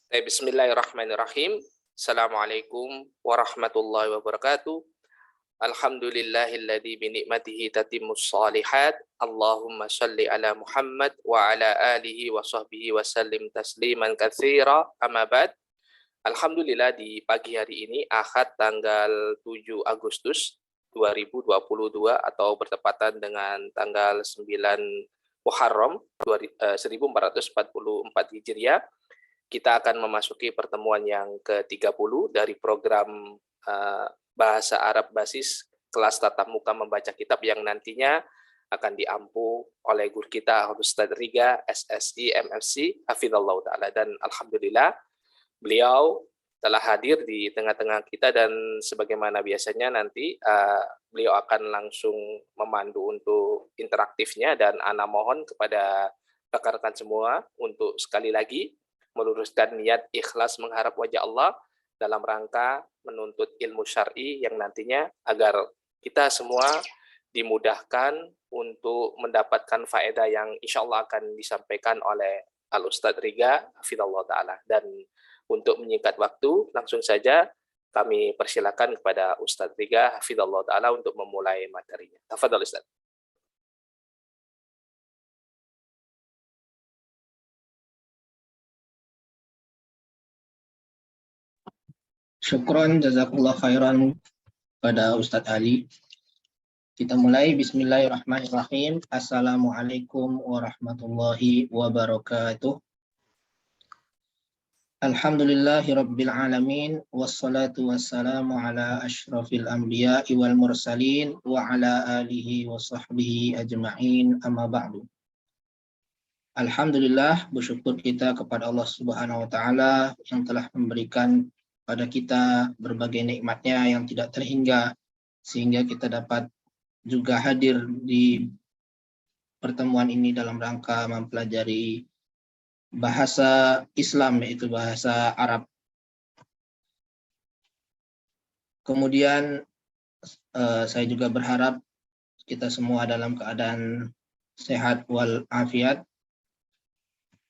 Bismillahirrahmanirrahim. Assalamualaikum warahmatullahi wabarakatuh. Alhamdulillahilladzi bi ni'matihi tatimmus shalihat. Allahumma shalli ala Muhammad wa ala alihi wa sahbihi wa sallim tasliman katsira. Amma ba'd. Alhamdulillah di pagi hari ini Ahad tanggal 7 Agustus 2022 atau bertepatan dengan tanggal 9 Muharram 1444 Hijriah, kita akan memasuki pertemuan yang ke-30 dari program Bahasa Arab Basis kelas tatap muka membaca kitab yang nantinya akan diampu oleh guru kita Ustadz Riga, SSI, MFC, Hafizallah Ta'ala. Dan Alhamdulillah, beliau telah hadir di tengah-tengah kita dan sebagaimana biasanya nanti beliau akan langsung memandu untuk interaktifnya, dan ana mohon kepada rekan-rekan semua untuk sekali lagi meluruskan niat ikhlas mengharap wajah Allah dalam rangka menuntut ilmu syar'i yang nantinya agar kita semua dimudahkan untuk mendapatkan faedah yang insya Allah akan disampaikan oleh Al-Ustadz Riga, Hafizallah Ta'ala. Dan untuk menyingkat waktu, langsung saja kami persilakan kepada Ustadz Riga, Hafizallah Ta'ala, untuk memulai materinya. Tafadhal Ustadz. Syukron, jazakallah khairan pada Ustadz Ali. Kita mulai. Bismillahirrahmanirrahim. Assalamualaikum warahmatullahi wabarakatuh. Alhamdulillahi rabbil alamin. Wassalatu wassalamu ala ashrafil anbiya'i wal mursalin wa ala alihi wa sahbihi ajma'in, amma ba'du. Alhamdulillah, bersyukur kita kepada Allah Subhanahu wa Ta'ala yang telah memberikan pada kita berbagai nikmatnya yang tidak terhingga, sehingga kita dapat juga hadir di pertemuan ini dalam rangka mempelajari bahasa Islam, yaitu bahasa Arab. Kemudian saya juga berharap kita semua dalam keadaan sehat walafiat,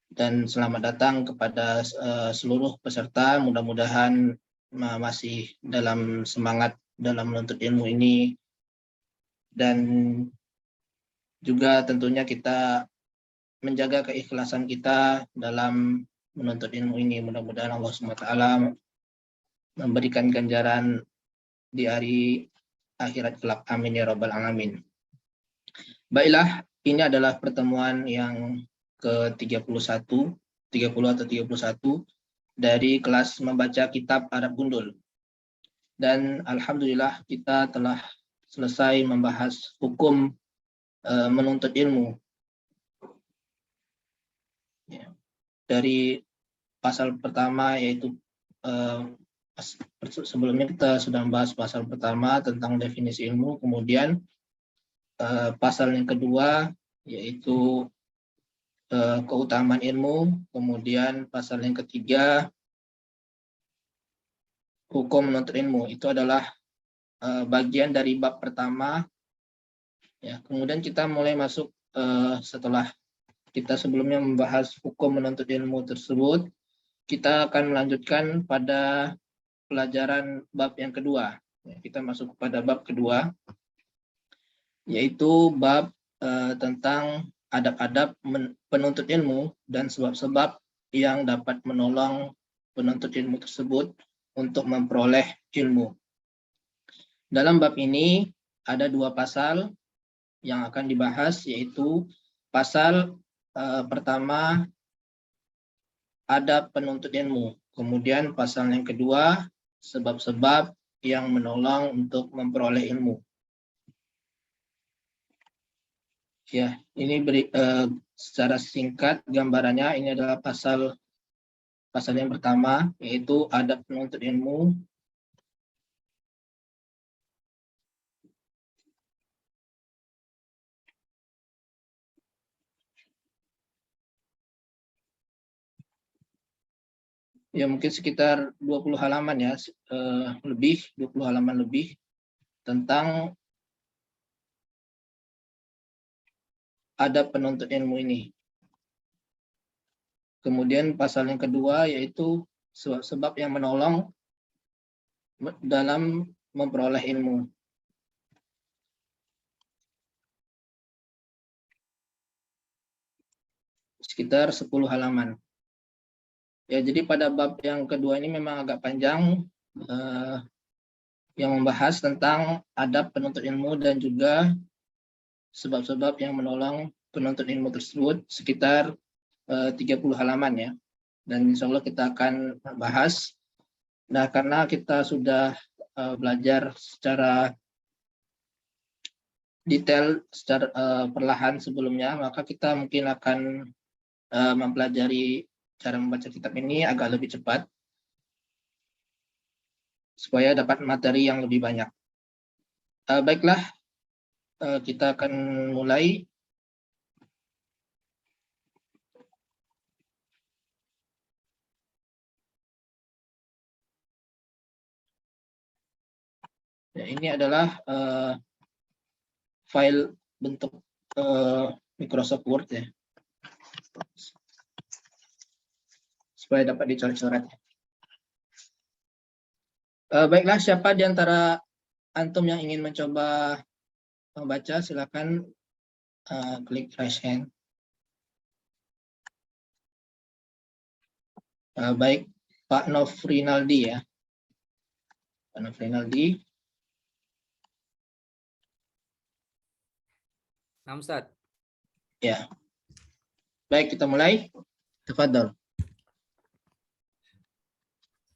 dan selamat datang kepada seluruh peserta. Mudah-mudahan masih dalam semangat dalam menuntut ilmu ini, dan juga tentunya kita menjaga keikhlasan kita dalam menuntut ilmu ini. Mudah-mudahan Allah SWT memberikan ganjaran di hari akhirat kelak. Amin ya rabbal alamin. Baiklah, ini adalah pertemuan yang ke-31, 30 atau 31 dari kelas membaca kitab Arab Gundul. Dan alhamdulillah kita telah selesai membahas hukum menuntut ilmu. Ya. Dari pasal pertama, yaitu sebelumnya kita sudah membahas pasal pertama tentang definisi ilmu, kemudian pasal yang kedua yaitu keutamaan ilmu, kemudian pasal yang ketiga hukum menuntut ilmu. Itu adalah bagian dari bab pertama. Ya, kemudian kita mulai masuk setelah kita sebelumnya membahas hukum menuntut ilmu tersebut, kita akan melanjutkan pada pelajaran bab yang kedua. Ya, kita masuk kepada bab kedua, yaitu bab tentang adab-adab penuntut ilmu dan sebab-sebab yang dapat menolong penuntut ilmu tersebut untuk memperoleh ilmu. Dalam bab ini ada dua pasal yang akan dibahas, yaitu pasal pertama, adab penuntut ilmu. Kemudian pasal yang kedua, sebab-sebab yang menolong untuk memperoleh ilmu. Ya, ini secara singkat gambarannya. Ini adalah pasal yang pertama, yaitu adab penuntut ilmu. Ya, mungkin sekitar 20 halaman ya, 20 halaman lebih tentang adab penuntut ilmu ini. Kemudian pasal yang kedua yaitu sebab-sebab yang menolong dalam memperoleh ilmu. Sekitar 10 halaman. Ya, jadi pada bab yang kedua ini memang agak panjang, yang membahas tentang adab penuntut ilmu dan juga sebab-sebab yang menolong penuntut ilmu tersebut, sekitar 30 halaman ya. Dan insya Allah kita akan bahas. Nah, karena kita sudah belajar secara detail, secara perlahan sebelumnya, maka kita mungkin akan mempelajari cara membaca kitab ini agak lebih cepat, supaya dapat materi yang lebih banyak. Baiklah, kita akan mulai. Ya, ini adalah file bentuk Microsoft Word ya, supaya dapat dicoret-coret. Baiklah, siapa di antara antum yang ingin mencoba membaca, silakan klik raise hand. Baik, Pak Nofrinaldi ya. Pak Nofrinaldi. Nah, Ustaz. Ya. Baik, kita mulai. Tafadhol.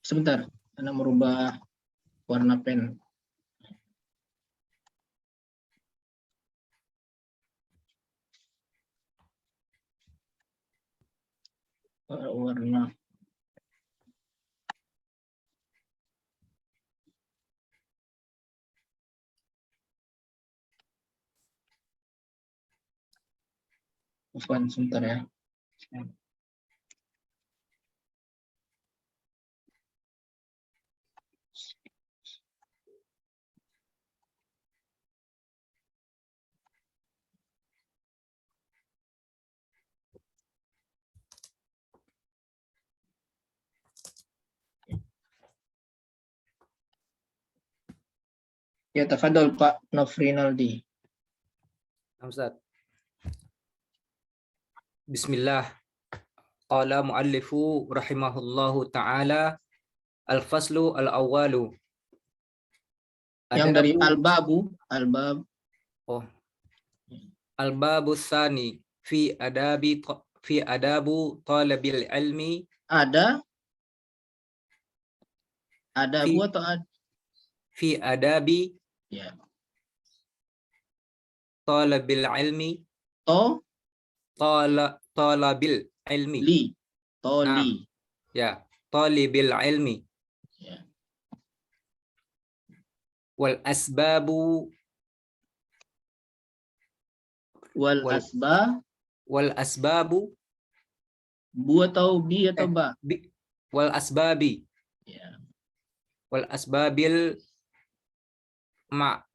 Sebentar, Anda merubah warna pen. Warna. Bukan, sebentar ya. Ya, tafadhol Pak Nofrinaldi. Nah, Ustaz. Bismillah. Qala muallifu rahimahullahu ta'ala al-faslu al-awwalu. Yang dari al-babu, al-bab. Oh. Al-babu tsani fi adabu talabil ilmi. Ada bu atau ada? Fi adabi Ya. talabil ilmi. Talabil ilmi. Li. Nah, ya, talibil ilmi. Ya. Wal asbabu wal asbabu bu atau bi atau ba? Wal asbabi. Ya. Wal asbabil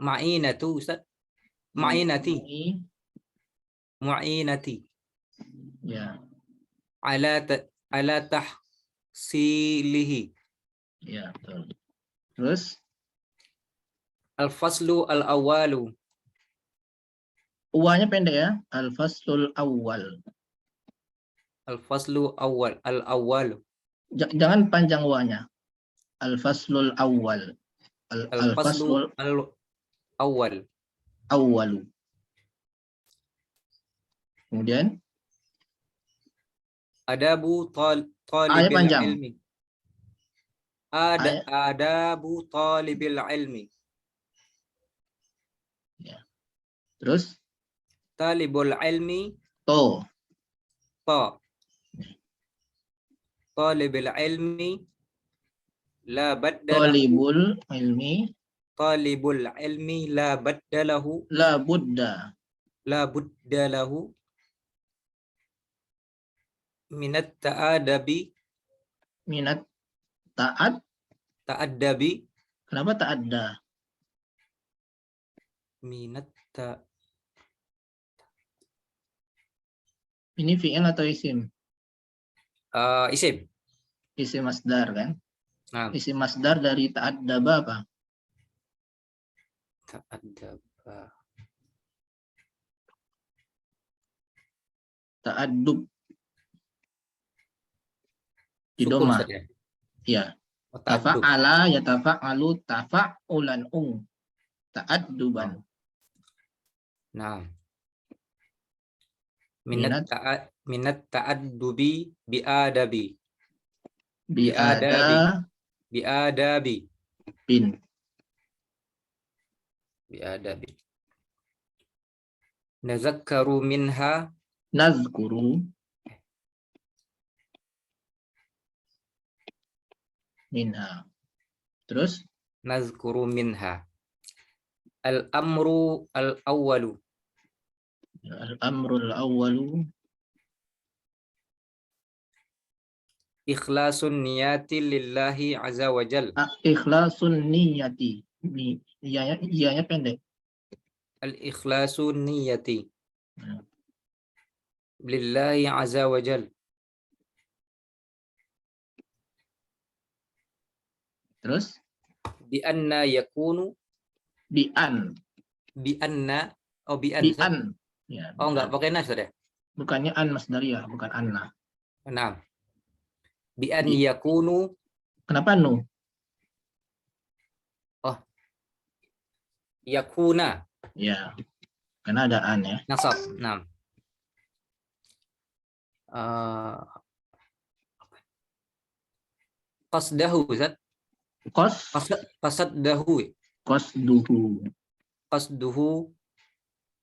ma'inatu Ustaz. Ma'inati. Ya. Ala tahsilihi. Ya, betul. Terus Al-faslu al-awwalu. uanya pendek ya. Al-faslul awwal. Al-faslu awal. Al-awwalu. Jangan panjang uanya. Al-faslul awwal. Al-faslu al-awwal. Awwalu. Kemudian Adabu ayat talibil panjang. ilmi. Adabu talibil ilmi. Ya. Terus Talibul ilmi. to. Talibul ilmi la baddalahu. Talibul ilmi la baddalahu. la budda. La buddalahu minat ta'adabi. Minat Ta'addabi. Kenapa ta'adda? Minat Ini fi'il atau isim? Isim. Isim masdar kan? Nah, Isim masdar dari ta'addaba apa? ta'addaba. Ta'addub. Sukun Idoma. saja. Ya. Oh, ta'addub. Tafa'ala ya tafa'alu tafa'ulan ta'adduban. Nah, Minat minat ta'addubi bi'adabi. bi'ada Bi'adabi. bin. Bi'adabi. Nazakkaru minha. Nazkuru minha. Terus Nazkuru minha. Al-amru al-awwalu. al-amrul awwalu Ikhlasun niyati lillahi azza wa jal. ikhlasun niyati. Iyanya pendek. Al-ikhlasun niyati Nah, lillahi azza wa jal. terus Bi anna yakunu. bi'an. Bi'anna. Oh, bi'an. Bi'an. Ya, Oh, enggak bi'an. pakai nas ya. Bukannya an masdariyah, bukan anna. Nah, bi'an Bi- yakunu. Kenapa nu? Oh, yakuna. Ya, karena ada an ya. Nasab. Nah. Qasdahu, Zat. Qasdahu. Qasduhu. Qasduhu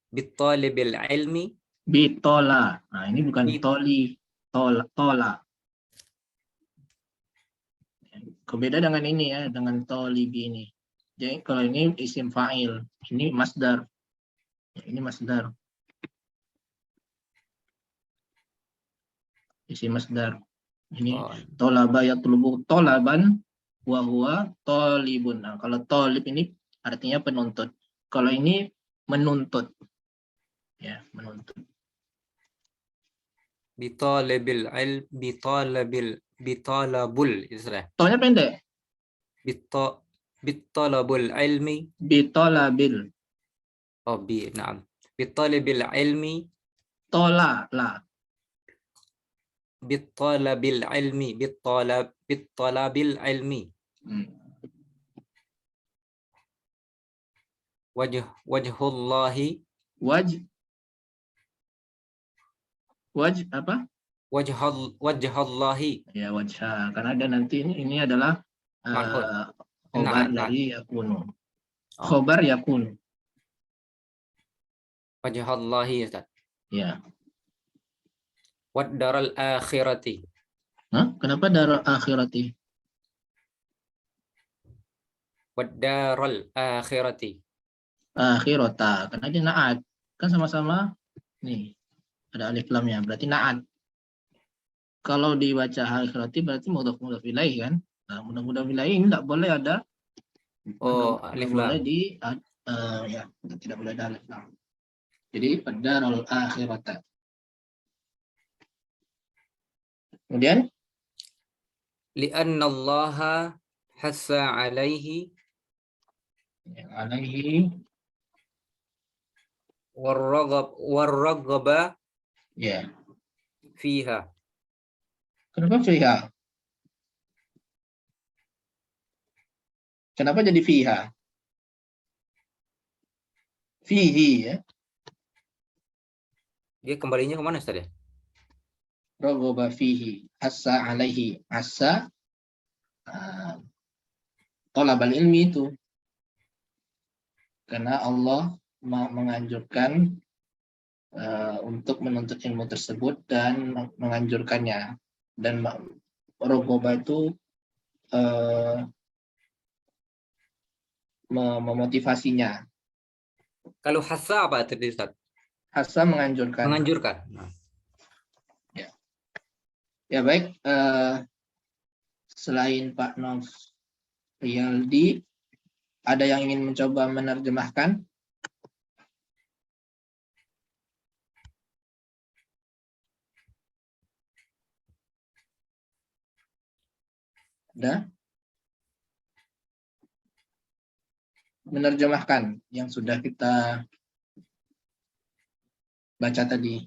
bitalibil ilmi. Bitola. Nah, ini bukan toli, tola. Beda dengan ini ya, dengan tolibi ini. Jadi kalau ini isim fa'il, ini masdar. Ini masdar. Isim masdar. Ini tolaba yatlubu tolaban wa huwa tolibun. Nah, kalau tolib ini artinya penuntut. Kalau ini menuntut. Ya, menuntut. Bitalabul Israel. Tolnya pendek. Bitalabul ilmi. Bitolabil. Oh, na'am. Bitalabil ilmi. Tola la. Bitalabil ilmi. Bitalabil ilmi. Wajhullahi. Apa? Wajhallahi. Ya, wajha. Karena ada nanti ini adalah khobar dari yakunu. Khobar yakunu. Wajhallahi, Ustaz. Ya. Wad daral akhirati. Hah? Kenapa daral akhirati? Wad daral akhirati. Akhirata. Karena dia naat. Kan sama-sama nih. Ada alif lamnya. Berarti naat. Kalau dibaca akhirati berarti mudhaf ilaih kan? Nah, mudhaf ilaih ini tidak boleh ada. Alif lam. Boleh ya, tidak boleh ada alif lam. Jadi daral akhirata. Kemudian Li'anna Allah hassa alaihi warragaba ya. fiha. Kenapa fiha? Kenapa jadi fiha? Fihi ya. Dia kembalinya kemana, Ustaz ya? Ragaba fihi. Asa alaihi. Asa tolabal ilmi itu. Karena Allah menganjurkan untuk menuntut ilmu tersebut dan menganjurkannya. Dan ragaba itu memotivasinya. Kalau hasa apa tadi, Ustaz? Hasa menganjurkan. Menganjurkan. Ya baik. Selain Pak Nov Riyaldi, ada yang ingin mencoba menerjemahkan? Ada? Menerjemahkan yang sudah kita baca tadi.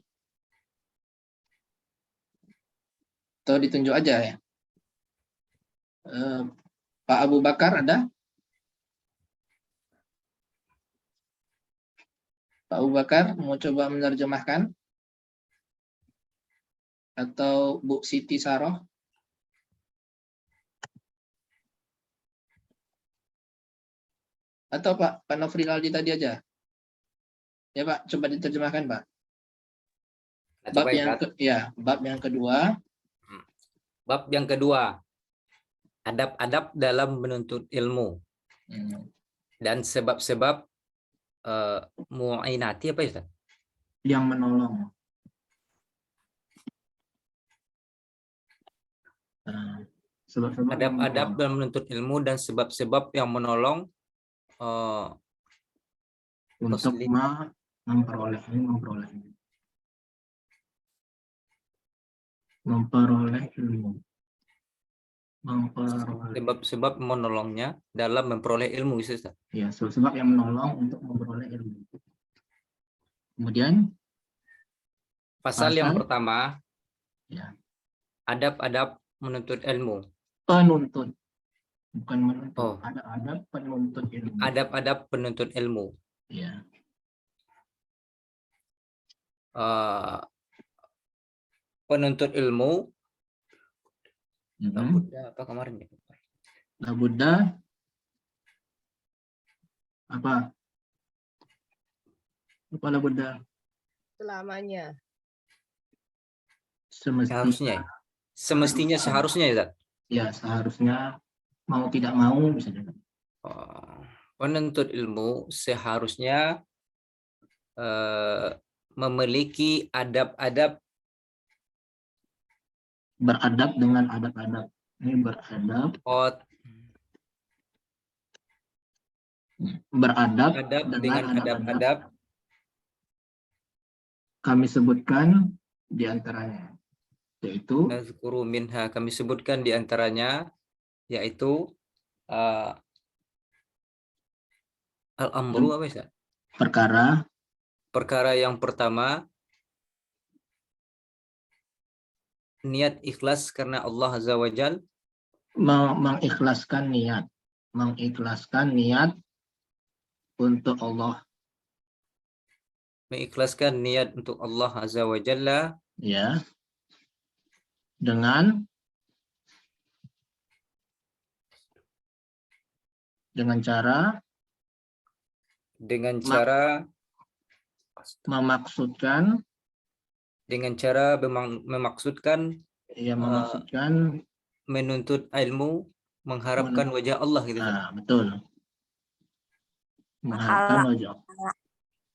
Atau ditunjuk aja ya. Pak Abu Bakar ada? Pak Abu Bakar mau coba menerjemahkan? Atau Bu Siti Saroh? Atau Pak Nofri Aldi tadi aja? Ya Pak, coba diterjemahkan Pak. Bab Coba ya, yang Ustaz. bab yang kedua. Bab yang kedua, adab-adab dalam menuntut ilmu dan sebab-sebab mu'inati apa ya, Ustaz? Yang menolong. Sebab-sebab yang Adab-adab menolong. dalam menuntut ilmu dan sebab-sebab yang menolong Untuk taslim. memperoleh ilmu. Sebab-sebab menolongnya dalam memperoleh ilmu, Ustaz. Ya, sebab yang menolong untuk memperoleh ilmu. Kemudian Pasal yang pasal, pertama, ya, adab-adab menuntut ilmu. penuntut, bukan menuntut. Oh. Ada adab penuntut ilmu. Adab-adab penuntut ilmu. Ya. Penuntut ilmu. Apa kemarin ya? Labudda apa? Apa labudda? Selamanya. Seharusnya. Semestinya seharusnya ya, Ustaz? Ya, seharusnya mau tidak mau bisa juga. Penuntut ilmu seharusnya memiliki adab-adab, Beradab dengan adab-adab. Ini beradab dengan adab-adab. Kami sebutkan di antaranya, yaitu nazkuru minha, kami sebutkan di antaranya, yaitu al-amru apa ya? Perkara yang pertama, niat ikhlas karena Allah Azza wa Jal. mengikhlaskan niat untuk Allah. Mengikhlaskan niat untuk Allah Azza wa Jalla. Ya. Dengan cara memaksudkan, ya, menuntut ilmu, mengharapkan wajah Allah gitu. Betul.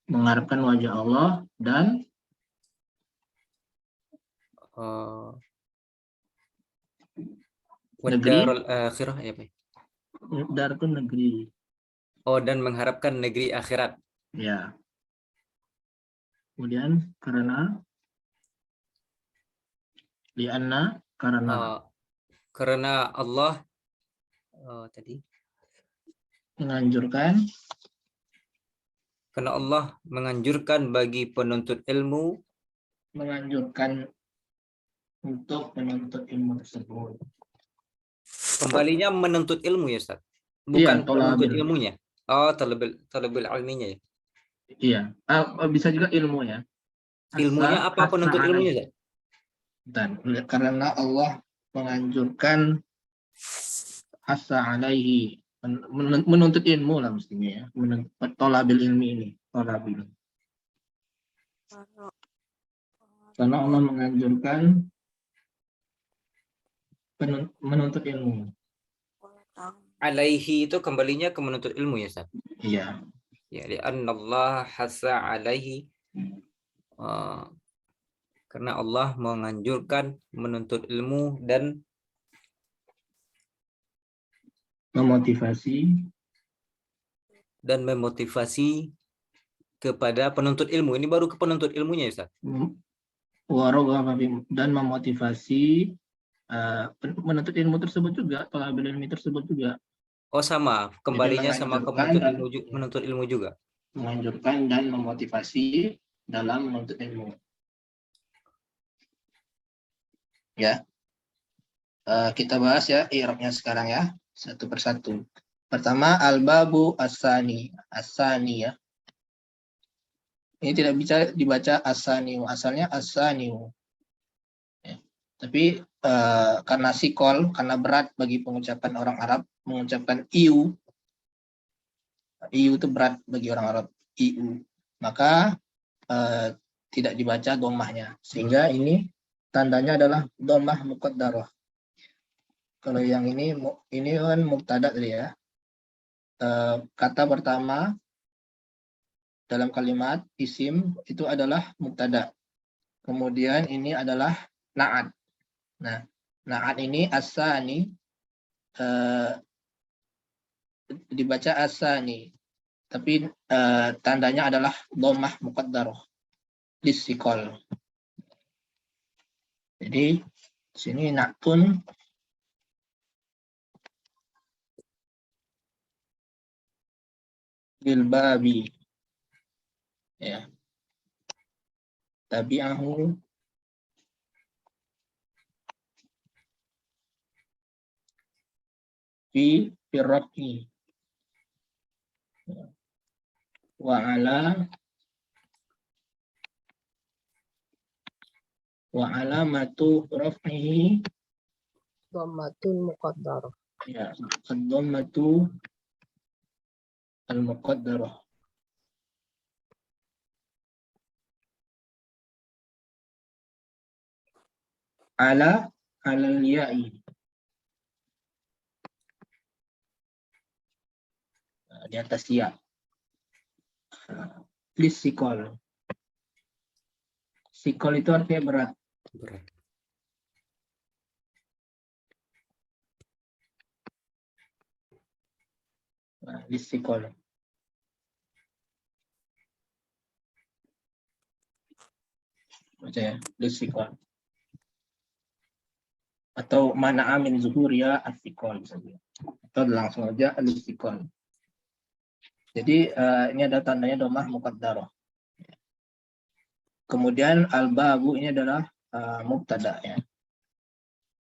Mengharapkan wajah Allah dan wadarul akhirah ya, Pak. Dar itu negeri. Dan mengharapkan negeri akhirat. Ya. Kemudian karena Allah tadi menganjurkan, karena Allah menganjurkan bagi penuntut ilmu, menganjurkan untuk menuntut ilmu tersebut. Kembalinya menuntut ilmu ya, Ustaz? Iya, Bukan penuntut ilmunya. Talabul ilminya ya. Iya. Bisa juga ilmu ya. Ilmunya apa penuntut ilmunya, Ustaz? Dan karena Allah menganjurkan hasa alaihi, menuntut ilmu lah mestinya ya. Talabil ilmi ini. Karena Allah menganjurkan menuntut ilmu. Alaihi itu kembalinya ke menuntut ilmu ya, Ustaz? Iya. Ya, li'anna Allah hasa alaihi, karena Allah menganjurkan menuntut ilmu dan memotivasi kepada penuntut ilmu. Ini baru ke penuntut ilmunya ya, Ustaz? Dan memotivasi Menuntut ilmu tersebut juga, thalabul ilmi tersebut juga. Oh sama, kembalinya sama ke menuntut ilmu juga. Menganjurkan dan memotivasi dalam menuntut ilmu. Ya, kita bahas ya i'rabnya sekarang ya, satu persatu. Pertama al-babu as-sani, ya. Ini tidak bisa dibaca as-saniu, asalnya as-saniu. Ya. Tapi karena sikol, karena berat bagi pengucapan orang Arab, mengucapkan iu itu berat bagi orang Arab, iu. Maka tidak dibaca dhammahnya, sehingga ini tandanya adalah dhammah muqaddarah. Kalau yang ini kan mubtada tadi ya. Kata pertama dalam kalimat isim itu adalah mubtada. Kemudian ini adalah na'at. Nah, na'at ini as-sani dibaca as-sani, tapi tandanya adalah dhammah muqaddarah lisikol. Jadi sini na'tun lil babi, ya, tabi'ahu fi firraqi wa alamatu raf'ihi Dhammatul muqaddarah. ya ad-dhammatu al-muqaddarah ala ya'i, di atas ya, please sikol. Sikol itu artinya berat. Berat. Lisikol. Baca ya, lisikol. Atau mana amin zuhuria asikol saja. Atau langsung aja lisikol. Jadi ini ada tandanya dhammah muqaddarah. Kemudian al-babu ini adalah mubtada ya.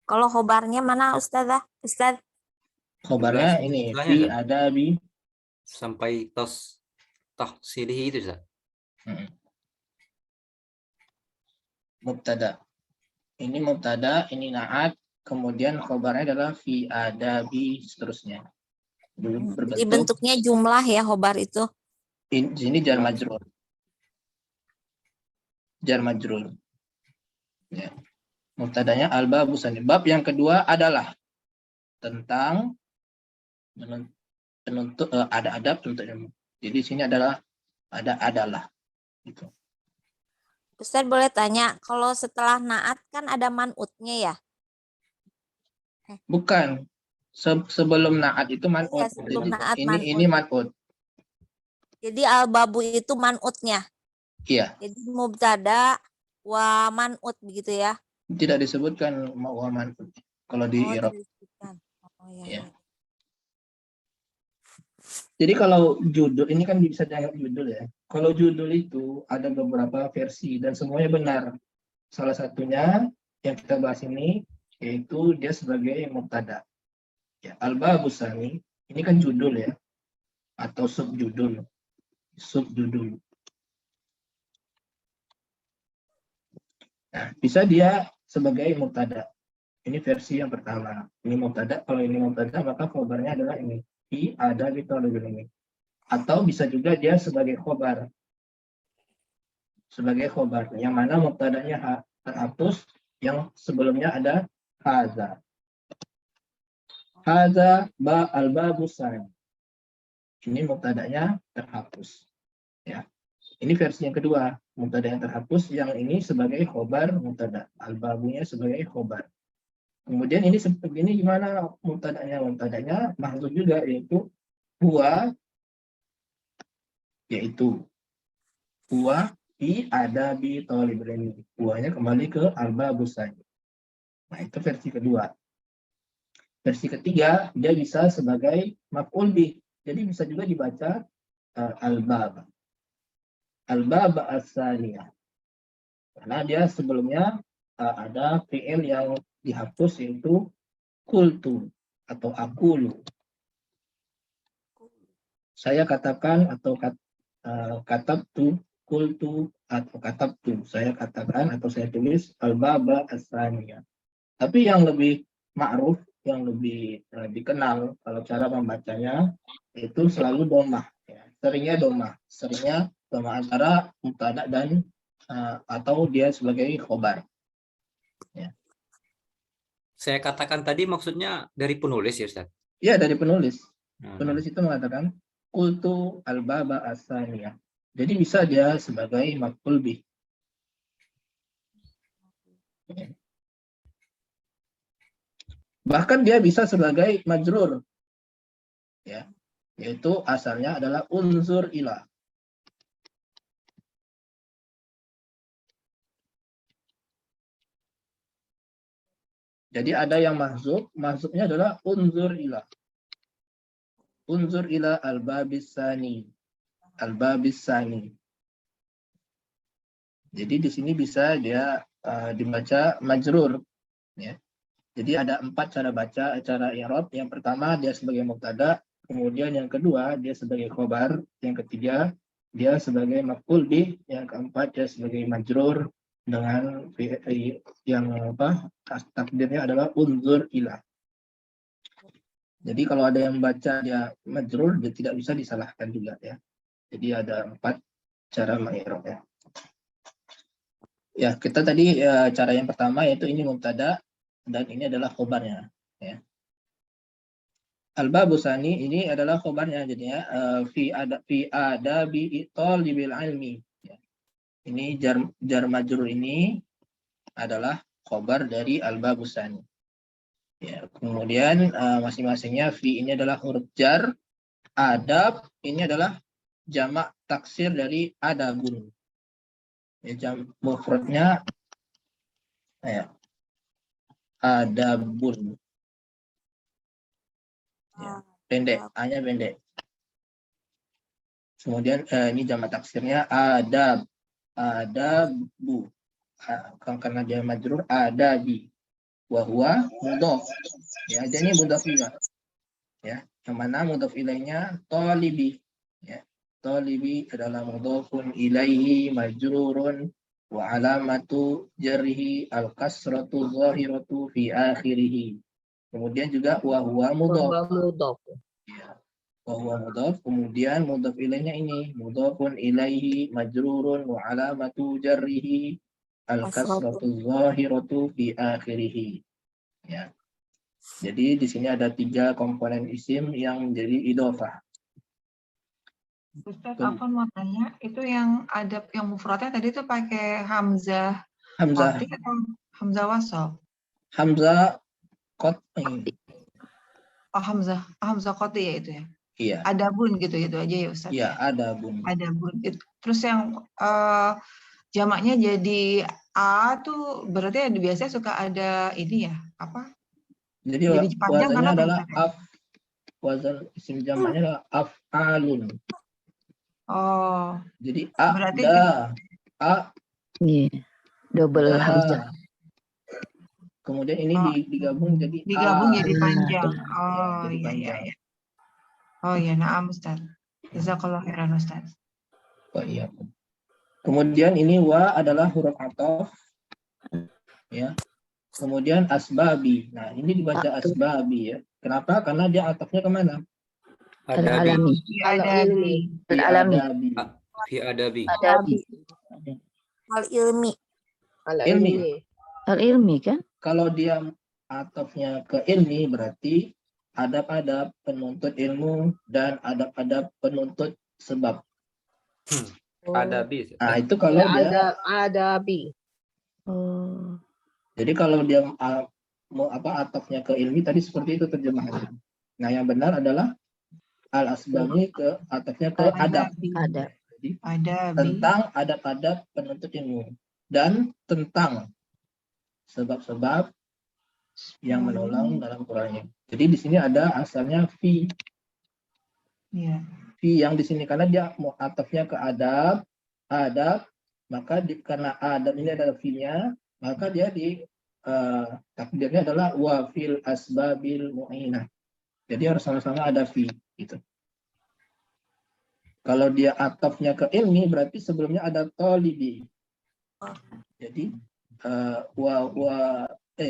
Kalau khobarnya mana Ustazah? Ustaz? Khobarnya ini fi adabi sampai tahsilihi itu Ustaz. Mubtada. Ini mubtada, ini na'at, kemudian khobarnya adalah fi adabi seterusnya. Jadi bentuknya jumlah ya khobar itu. Ini jar majrur. Jar majrur. Ya. Mubtadanya al-babu sani. Bab yang kedua adalah tentang penuntut ada adab penuntut ilmu. Jadi sini adalah adalah gitu. Ustaz boleh tanya, kalau setelah naat kan ada man'utnya ya? Bukan. Sebelum naat itu man'ut. Ya, sebelum naat ini man'ut. Jadi al-babu itu man'utnya. Iya. Jadi mubtada wa man'ut begitu ya? Tidak disebutkan wa man'ut. Kalau di i'rab. Oh, ya. Jadi kalau judul ini kan bisa dianggap judul ya. Kalau judul itu ada beberapa versi dan semuanya benar. Salah satunya yang kita bahas ini yaitu dia sebagai mubtada. Ya, al-babu tsani ini kan judul ya atau subjudul. Subjudul. Nah, bisa dia sebagai mubtada. Ini versi yang pertama. Ini mubtada, kalau ini mubtada maka khobarnya adalah ini. Fi ada gitu ini. Atau bisa juga dia sebagai khobar. Sebagai khobar. Yang mana mubtadanya terhapus, yang sebelumnya ada haza. Haza ba al-babu tsani. Ini mubtadanya terhapus. Ya. Ini versi yang kedua, mubtada yang terhapus, yang ini sebagai khobar mubtada, al-babunya sebagai khobar. Kemudian ini seperti ini gimana mubtadanya? Mubtadanya maksud juga yaitu huwa, yaitu huwa fi adabi thalibul ilmi. Huwanya kembali ke al-babu tsani. Nah, itu versi kedua. Versi ketiga, dia bisa sebagai maf'ul bih. Jadi bisa juga dibaca al-bab. Al-bab as-saniyah. Karena dia sebelumnya ada fi'il yang dihapus, yaitu kultu atau akulu. Saya katakan atau katabtu, kultu atau katabtu. Saya katakan atau saya tulis al-baba as-saniyah. Tapi yang lebih ma'ruf, yang lebih dikenal kalau cara membacanya itu selalu domah. Ya. Seringnya domah antara mubtada dan atau dia sebagai khobar. Ya. Saya katakan tadi maksudnya dari penulis ya Ustaz? Ya, dari penulis. Nah, Penulis itu mengatakan kultu al-baba as-saniyah. Jadi bisa dia sebagai maf'ul bih. Bahkan dia bisa sebagai majrur. Ya. Yaitu asalnya adalah unsur ila. Jadi ada yang masuknya adalah unsur ila. Unsur ila al-babis sani. Al-babis sani. Jadi di sini bisa dia dibaca majrur. Ya. Jadi ada 4 cara baca, cara i'rab. Yang pertama dia sebagai mubtada, kemudian yang kedua dia sebagai khobar, yang ketiga dia sebagai maf'ul bih, yang keempat dia sebagai majrur dengan yang takdirnya adalah unzur ila. Jadi kalau ada yang baca dia majrur, dia tidak bisa disalahkan juga ya. Jadi ada 4 cara mengi'rab ya. Ya, kita tadi cara yang pertama yaitu ini mubtada dan ini adalah khobarnya ya. Al-babu sani ini adalah khobarnya, jadinya fi adabi talibil ilmi ya. Ini jar majrur ini adalah khobar dari al-babu sani ya. Kemudian masing-masingnya fi ini adalah huruf jar, adab ini adalah jamak taksir dari adabun ya, mufradnya ya, adabun ya, pendek, hanya pendek. Kemudian ini jamak taksirnya adabu, karena dia majrur adabi, wa huwa mudhaf ya. Jadi mudhaf juga ya, yang mana mudhaf ilainya talibi ya. Talibi adalah mudhafun ilaihi majrurun wa alamatu jarhi al-kasratu zahiratu fi akhirih. Kemudian juga wa huwa mudhaf. Ya. Wa huwa mudhaf, kemudian mudhaf ilainya ini mudhafun ilaihi majrurun wa alamatu jarrihi al-kasratu zahiratu fi akhirih. Ya. Jadi di sini ada 3 komponen isim yang menjadi idhofah. Ustaz, aku mau tanya, itu yang ada yang mufradnya tadi itu pakai hamzah Hamzah. qati atau hamzah wasal? Hamzah qat'i. Oh, hamzah qati ya itu ya. Iya. Ada bun gitu aja ya Ustaz. Iya, ada bun. Ada bun. Terus yang jamaknya jadi a tuh berarti biasanya suka ada ini ya, apa? Jadi wazannya adalah wazan isim jamaknya adalah af'alun. Oh. Jadi berarti double hamzah. Kemudian ini digabung jadi jadi panjang. Oh jadi iya panjang. iya. Oh iya, na'am Ustaz. Jazakallah khairan Ustaz. Oh iya. Kemudian ini wa adalah huruf ataf ya. Kemudian asbabi. Nah, ini dibaca asbabi ya. Kenapa? Karena dia atafnya kemana? Al-alami. Al-alami. Fi adabi. Al-ilmi. Al-ilmi kan? Kalau dia atafnya ke ilmi berarti adab-adab penuntut ilmu dan adab-adab penuntut sebab. Adabi. Nah, itu kalau dia adabi. Jadi kalau dia mau atafnya ke ilmi tadi seperti itu terjemahannya. Nah, yang benar adalah al-asbami ke atafnya ke adab. Jadi, tentang adab-adab penuntut ilmu dan tentang sebab-sebab yang menolong dalam Qur'annya. Jadi di sini ada asalnya fi. Iya. Fi yang di sini karena dia mu'atafnya ke adab, maka karena adab ini adalah fi-nya, maka dia di takdirnya adalah wa fil asbabil mu'inah. Jadi harus sama-sama ada fi gitu. Kalau dia atafnya ke ilmi berarti sebelumnya ada talibi. Jadi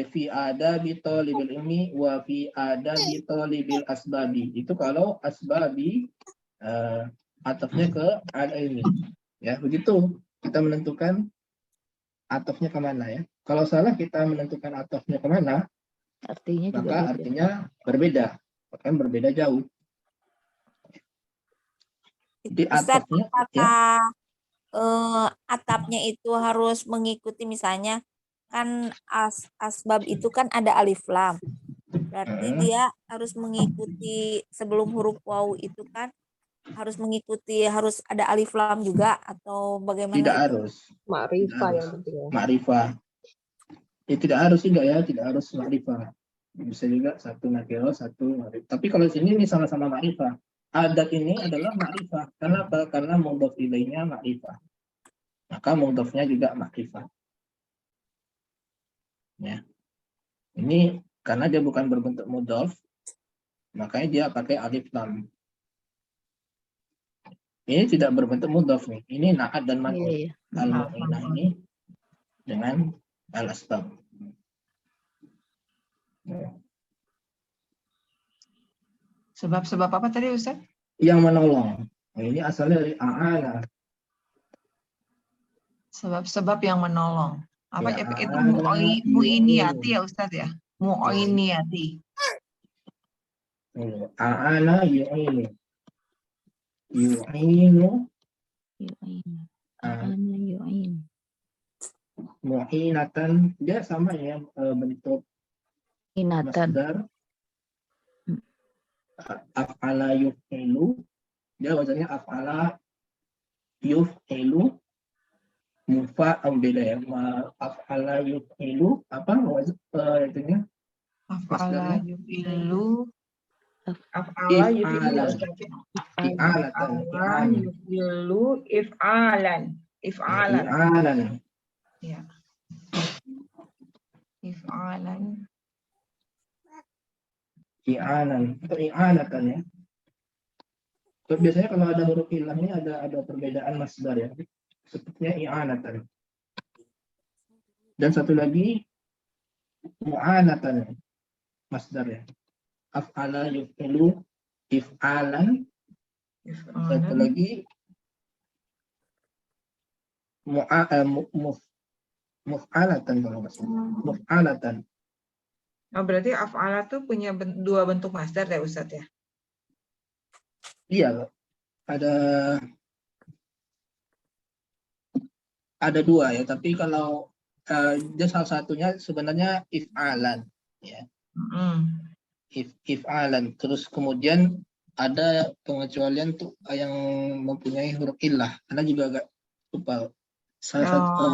fi ada bi talibil ilmi wa fi ada bi talibil asbabi. Itu kalau asbabi atafnya ke al ilmi. Ya, begitu kita menentukan atafnya kemana ya. Kalau salah kita menentukan atafnya kemana, Artinya juga maka beda. artinya berbeda. Bahkan berbeda jauh. Di Ustadz, atafnya ya, apakah atapnya itu harus mengikuti misalnya kan asbab itu kan ada alif lam. Berarti dia harus mengikuti sebelum huruf waw itu kan harus mengikuti harus ada alif lam juga atau bagaimana tidak itu? harus. Ma'rifah yang penting ya. Ma'rifah. Ya, tidak harus juga ya, tidak harus ma'rifah. Bisa juga satu nakiro, satu ma'rifah. Tapi kalau sini ini sama-sama ma'rifah. Adat ini adalah ma'rifah. Kenapa? Karena mudhof ilainya ma'rifah. Maka mudhofnya juga ma'rifah. Ya. Ini karena dia bukan berbentuk mudhof, makanya dia pakai alif lam. Ini tidak berbentuk mudhof nih. Ini na'at dan man'ut. Iya. Al-mu'inah ini dengan al-asbab. Sebab-sebab apa tadi Ustaz? Yang menolong. Nah, ini asalnya dari a'ana. Sebab-sebab yang menolong. Apa Ya, itu a'ana mu'iniyati ya Ustaz ya? Mu'iniyati. A'ana yu'inu. Yu'inu Yu'in. Ana yu'in. mu'inatan. Dia sama ya bentuk Inatan. masdar. Af'ala yuf'ilu. Dia wazannya af'ala yuf'ilu. Beda ya. Af'ala yuf'ilu. Apa itunya? Af'ala yufilu. Af'ala yufilu If'alan. Ustaz. I'alatan. Af'ala yufilu if'alan. If'alan. I'alan. Ya. If'alan. I'anan atau i'anatan ya. So, biasanya kalau ada huruf ilah ini ada perbedaan masdar ya. Sepertinya i'anatan. Dan satu lagi mu'anatan masdar ya. Af'ala yuf'ilu if'alan. Satu lagi muf'alatan kalau nggak salah. Muf'alatan. Oh, berarti af'ala tuh punya dua bentuk masdar ya Ustaz ya? Iya, ada dua ya, tapi kalau dia salah satunya sebenarnya if'alan ya. If'alan. Terus kemudian ada pengecualian tuh yang mempunyai huruf illah, karena juga agak lupa. Salah satu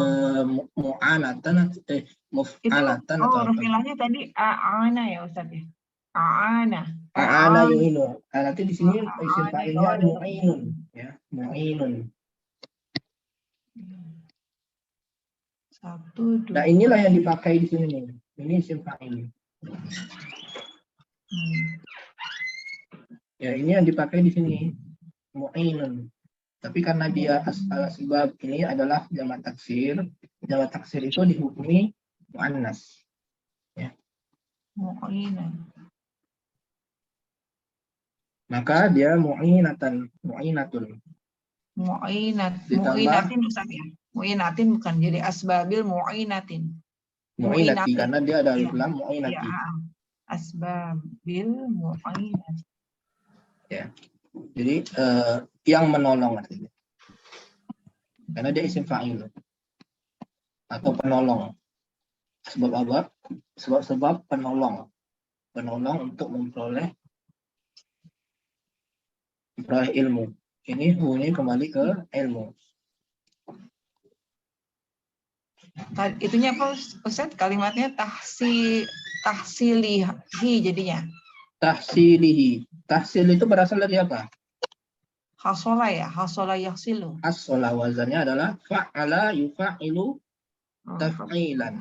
mu'anatan muf'alatan atau huruf apa? ilahnya tadi a'ana ya Ustaz ya? A'ana. A'ana yu'inu. Nanti di sini isim fa'ilnya mu'inun ya, mu'inun. Satu, dua. Nah, inilah yang dipakai di sini nih. Ini isim fa'il. Ya, ini yang dipakai di sini. Mu'inun. Tapi karena dia asbab ini adalah jamak taksir. Jamak taksir itu dihukumi mu'annas. Ya. Mu'inun. Maka dia mu'inatan, mu'inatun. Mu'inatin Ustaz ya? Mu'inatin bukan jadi asbabil mu'inatin. Mu'inati karena dia ada alif lam mu'inati. Ya, asbabil mu'inati. Ya. Jadi yang menolong artinya. Karena dia isim fa'il atau penolong. Sebab penolong. Penolong untuk memperoleh ilmu. Ini kembali ke ilmu. Itunya apa Ustaz? Kalimatnya tahsilihi jadinya. Tahsilihi. Tahsil itu berasal dari apa? Hasola ya, hasola yahsilu. As-sholah wazannya adalah fa'ala yufa'ilu Oh, taf'ilan.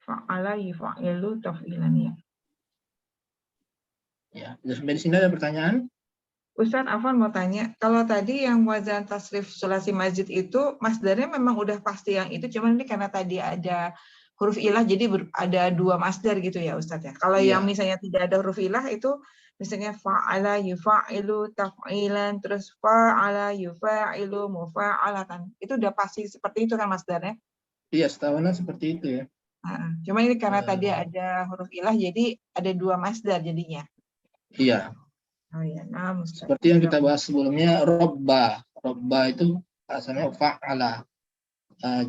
Fa'ala yufa'ilu taf'ilan ya. Ya, sampai di sini ada pertanyaan? Ustadz Afwan mau tanya, kalau tadi yang wazan tasrif sulasi mazid itu masdarnya memang udah pasti yang itu, cuman ini karena tadi ada huruf ilah jadi ada dua masdar gitu ya Ustadz ya. Kalau Iya. yang misalnya tidak ada huruf ilah itu misalnya fa'ala yufa'ilu taf'ilan, terus fa'ala yufa'ilu mufa'alatan. Itu udah pasti seperti itu kan masdarnya. Iya, setahunan seperti itu ya. Cuma ini karena tadi ada huruf ilah jadi ada dua masdar jadinya. Iya. Oh iya, nah Ustadz. Seperti yang kita bahas sebelumnya, robba. Robba itu asalnya fa'ala.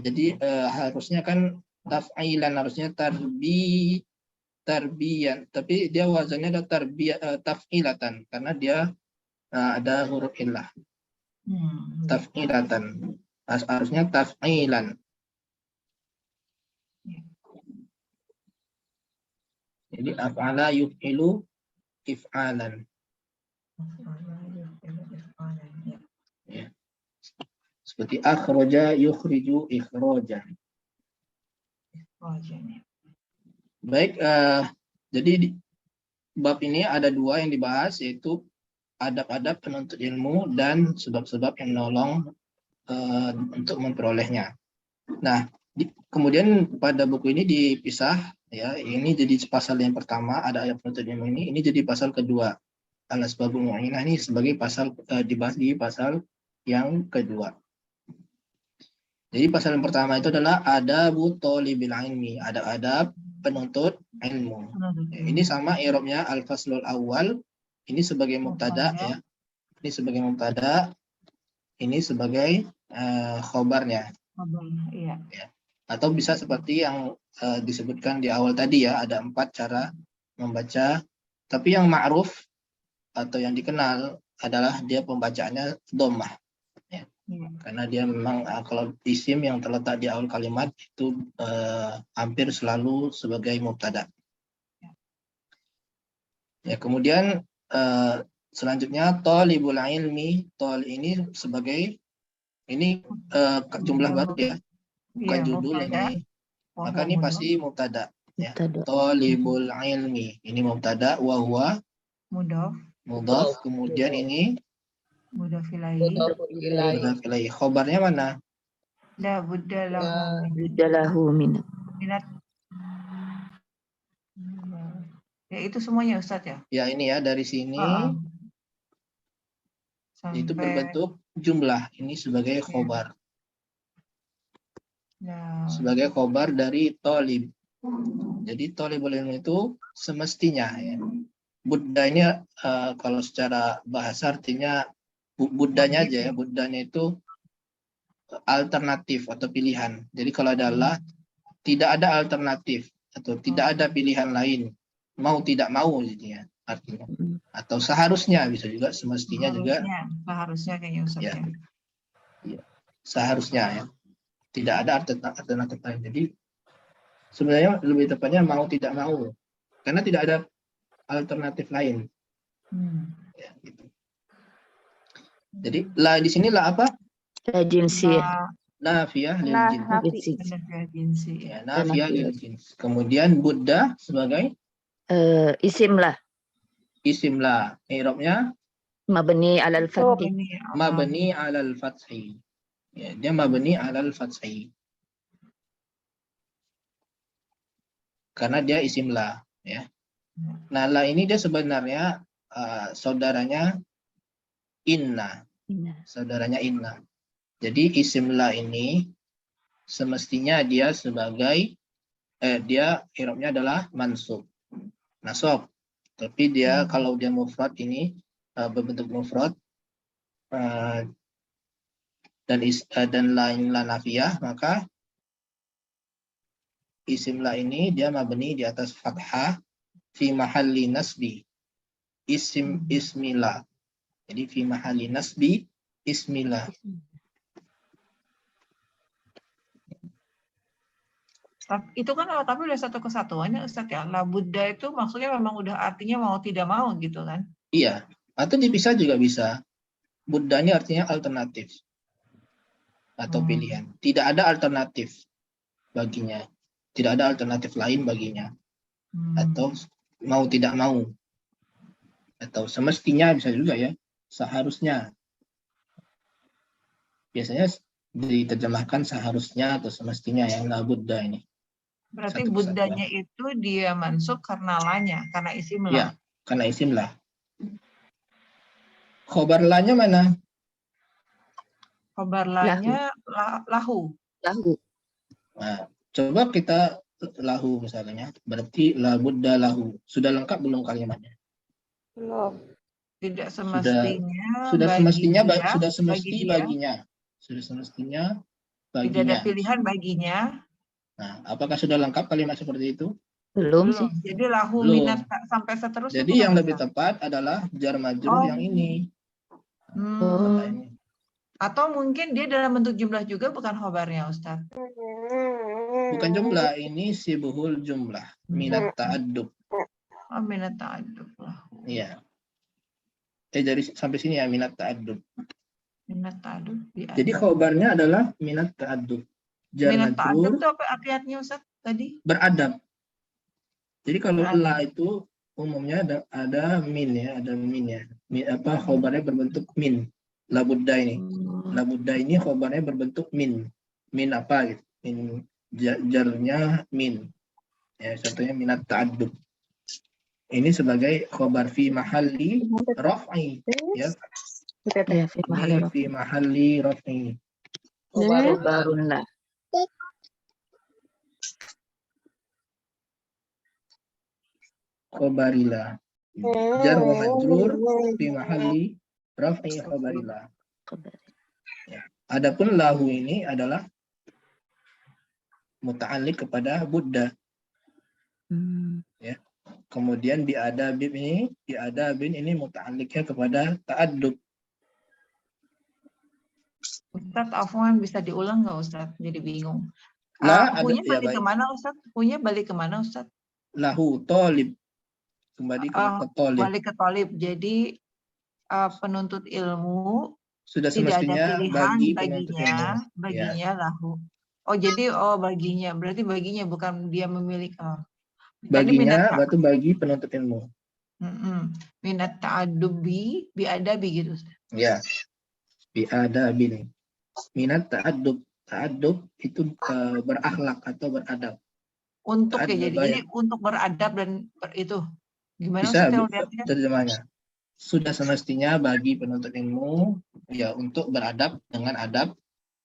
Jadi harusnya kan taf'ilan, harusnya tarbiyan. Tapi dia wazannya ada taf'ilatan. Karena dia ada huruf ilah. Taf'ilatan. Harusnya taf'ilan. Jadi af'ala yuf'ilu if'alan. Ya. Seperti akhraja yukhriju ikhrajan. Baik, jadi di bab ini ada dua yang dibahas, yaitu adab-adab penuntut ilmu dan sebab-sebab yang menolong untuk memperolehnya. Nah, kemudian pada buku ini dipisah, ya. Ini jadi pasal yang pertama, ada adab penuntut ilmu ini jadi pasal kedua. Al-asbabul mu'inah ini sebagai pasal dibahas di pasal yang kedua. Jadi pasal yang pertama itu adalah adabu thalibil ilmi, adab-adab penuntut ilmu. Ini sama i'rabnya al-faslul awal, ini sebagai mubtada ya. Ini sebagai mubtada, ini sebagai khobarnya. Iya. Ya. Atau bisa seperti yang disebutkan di awal tadi ya, ada 4 cara membaca, tapi yang ma'ruf atau yang dikenal adalah dia pembacaannya dhammah. Ya. Karena dia memang kalau isim yang terletak di awal kalimat itu hampir selalu sebagai mubtada. Ya, kemudian selanjutnya thalibul ilmi, thal ini sebagai ini jumlah baru ya, bukan judul ini. Maka ini pasti mubtada ya. Thalibul ilmi ini mubtada wa huwa mudhaf, kemudian ini mudhaf ilaihi. Khobarnya mana? La budda lahu Lahu min. minat. Ya itu semuanya Ustadz ya. Ya ini ya dari sini itu berbentuk jumlah. Ini sebagai khobar. Sebagai khobar dari thalib. Jadi thalibul ilmi itu semestinya ya. Buddha ini kalau secara bahasa artinya buddhanya aja ya. Buddhanya itu alternatif atau pilihan. Jadi kalau ada Allah tidak ada alternatif atau tidak ada pilihan lain. Mau tidak mau jadinya artinya. Atau seharusnya bisa juga, semestinya juga. Seharusnya kayaknya Ustaz ya. Ya. Seharusnya ya. Tidak ada alternatif lain. Jadi sebenarnya lebih tepatnya mau tidak mau. Karena tidak ada alternatif lain. Ya, gitu. Jadi lah di sini lah apa? La jinsiyah. Nafiyah lil jins. Ya, nafiyah lil jins. Kemudian Buddha sebagai Isim lah. isim lah. I'rabnya Mabni alal fathi. mabni alal fathi. Ya, dia mabni alal fathi. Karena dia isim lah, ya. Nah, la ini dia sebenarnya saudaranya inna. Saudaranya inna. Jadi isim la ini semestinya dia sebagai dia i'rabnya adalah mansub. Nasab. Tapi dia kalau dia mufrad ini berbentuk mufrad dan lain la nafiyah, maka isim la ini dia mabni di atas fathah fi mahalli nasbi ismillah. Jadi fi mahalli nasbi ismillah. Itu kan tapi udah satu kesatuannya Ustadz ya. La Buddha itu maksudnya memang udah artinya mau tidak mau gitu kan. Iya, atau dipisah juga bisa. Buddha ini artinya alternatif atau pilihan. Tidak ada alternatif baginya. Tidak ada alternatif lain baginya. Atau mau tidak mau. Atau semestinya bisa juga ya. Seharusnya. Biasanya diterjemahkan seharusnya atau semestinya yang la Buddha ini. Berarti Satu kesatuan. Buddhanya itu dia mansub karena lanya, karena isim la. Ya, karena isim lah. Khobar lanya mana? Khobar lanya lahu. Lahu. Nah, coba kita lahu misalnya. Berarti la Buddha lahu. Sudah lengkap belum kalimatnya? Belum. Tidak semestinya Sudah bagi semestinya dia, sudah bagi semesti dia. baginya. Sudah semestinya Tidak ada baginya. pilihan baginya. Nah, apakah sudah lengkap kalimat seperti itu? Belum sih. Jadi lahu Belum. minat sampai seterusnya. Jadi bukan, yang lebih Ustaz? tepat adalah jar majrur yang ini. Oh. Kata ini. Atau mungkin dia dalam bentuk jumlah juga bukan khobarnya Ustaz. Bukan jumlah, ini sibuhul jumlah. Minat ta'addub. Oh, minat ta'addub lah. Iya. Dari sampai sini ya, minat ta'addub. Minat ta'addub. Jadi khobarnya adalah minat ta'addub. Jar Minat ta'addub majrur itu apa artinya Ustaz tadi? beradab. Jadi kalau Beradab. la itu umumnya ada min ya, ada min ya. Khobarnya berbentuk min. La Buddha ini. La Buddha ini khobarnya berbentuk min. Min apa gitu? Min jarnya min. Ya, satunya minat ta'addub. Ini sebagai khobar fi mahalli raf'i ya. Ya, fi mahalli Ini raf'i. fi mahalli raf'i. Khobarun lah. Khobarila. Jar wa majrur fi mahalli raf'i khobarila. Ya. Adapun lahu ini adalah muta'alliq kepada Buddha. Ya. Kemudian biadabin ini muta'alliqnya kepada ta'addub. Ustaz afwan bisa diulang nggak Ustaz? Jadi bingung. La Hunya ada ya balik baik. kemana Ustaz? Hunya balik kemana Ustaz? Lahu tolib. Kembali ke tolib. Balik ke tolib. Jadi penuntut ilmu Sudah tidak ada semestinya pilihan bagi penuntut ilmu. baginya lahu. Oh jadi baginya. Berarti baginya bukan dia memilih. Tadi Baginya berarti bagi penuntut ilmu. Minat ta'addubi biadabi gitu Ustaz. Ya. Biadabin. Minat ta'addub. Ta'addub itu berakhlak atau beradab. Untuk ya Ta'addub jadi untuk beradab dan itu. Gimana bisa Ustaz lihatnya? terjemahnya. Sudah semestinya bagi penuntut ilmu ya untuk beradab dengan adab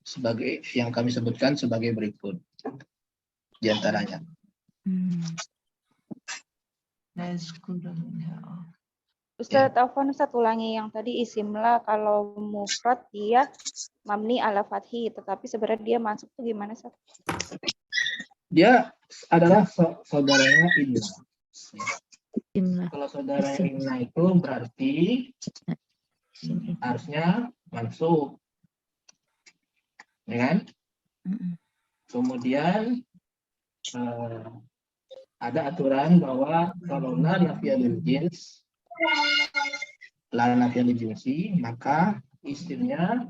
sebagai yang kami sebutkan sebagai berikut. Di antaranya. Ustaz Afwan, Ustaz ulangi yang tadi isimlah kalau mufrad dia mabni ala fathi, tetapi sebenarnya dia masuk tuh gimana Ustaz? Dia adalah saudaranya Inna. Inna. Kalau saudaranya Inna itu berarti harusnya mansub. Ya kan? Kemudian ada aturan bahwa kalau la nafiyah lil jins, la nafiyah lil jinsi, maka isimnya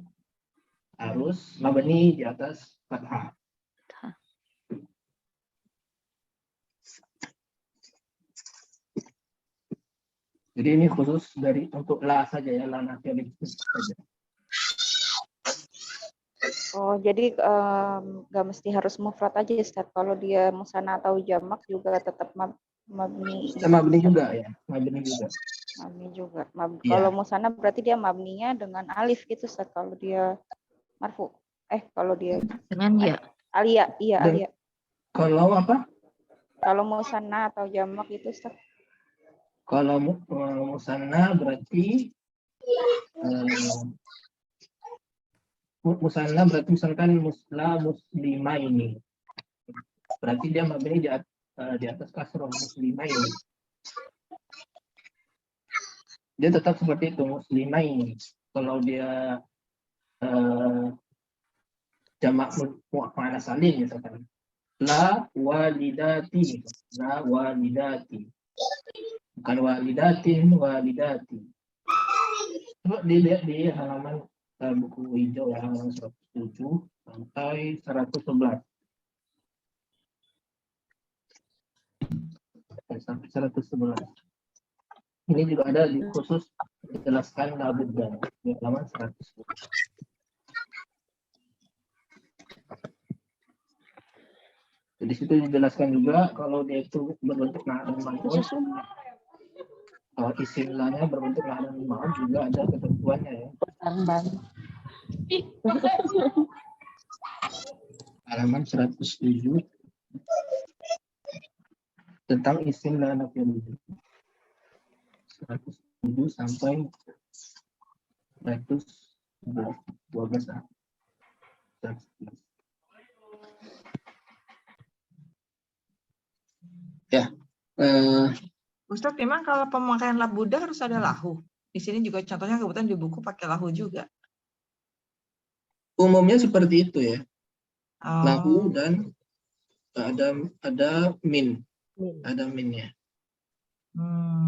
harus mabni di atas fathah. Jadi ini khusus untuk la saja ya, la nafiyah lil jins saja. Oh, jadi nggak mesti harus mufrad aja Ustaz. Kalau dia musanna atau jamak juga tetap mabni. Mabni juga ya, mabni juga. Mabni juga. Iya. Kalau musanna berarti dia mabninya dengan alif gitu Ustaz. Kalau dia marfu. Kalau dia Dengan ya. alia, iya alia. Kalau apa? Kalau musanna atau jamak itu Ustaz. Kalau musanna berarti musanna berarti misalkan muslimah ini. Berarti dia mabni di atas kasroh muslimah ini. Dia tetap seperti itu muslimah ini. Kalau dia jamak muannas salim misalkan. La walidati. La walidati. Bukan walidatin, walidati. Coba dilihat di halaman buku hijau ya, halaman 107 sampai 111. Sampai 111. Ini juga ada di khusus dijelaskan labudda di halaman 110. Di situ dijelaskan juga kalau dia itu berbentuk na'at man'ut, kalau isim lanya berbentuk na'at man'ut juga ada ketentuannya ya. Halaman 107 tentang isim la nafiyul wujud. 107 sampai 112. Ya, Ustadz, memang kalau pemakaian labudda harus ada lahu. Di sini juga contohnya kebetulan di buku pakai lahu juga. umumnya seperti itu ya. Oh, Lahu dan ada min, ada minnya.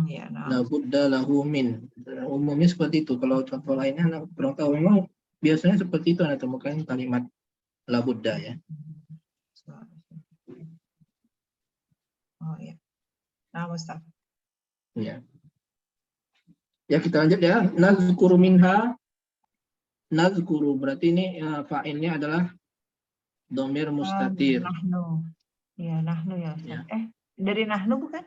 ya, nah. Labudda lahu min. Umumnya seperti itu. Kalau contoh lainnya anak kurang tahu, memang biasanya seperti itu anak temukan kalimat labudda ya. Oh ya. Nah, Ustaz. Ya. Ya kita lanjut ya. Nazkuru minha. Nazkuru berarti ini fa'ilnya adalah dhamir mustatir. Nahnu. Ya, nahnu ya, Ustaz. Ya. Dari nahnu bukan?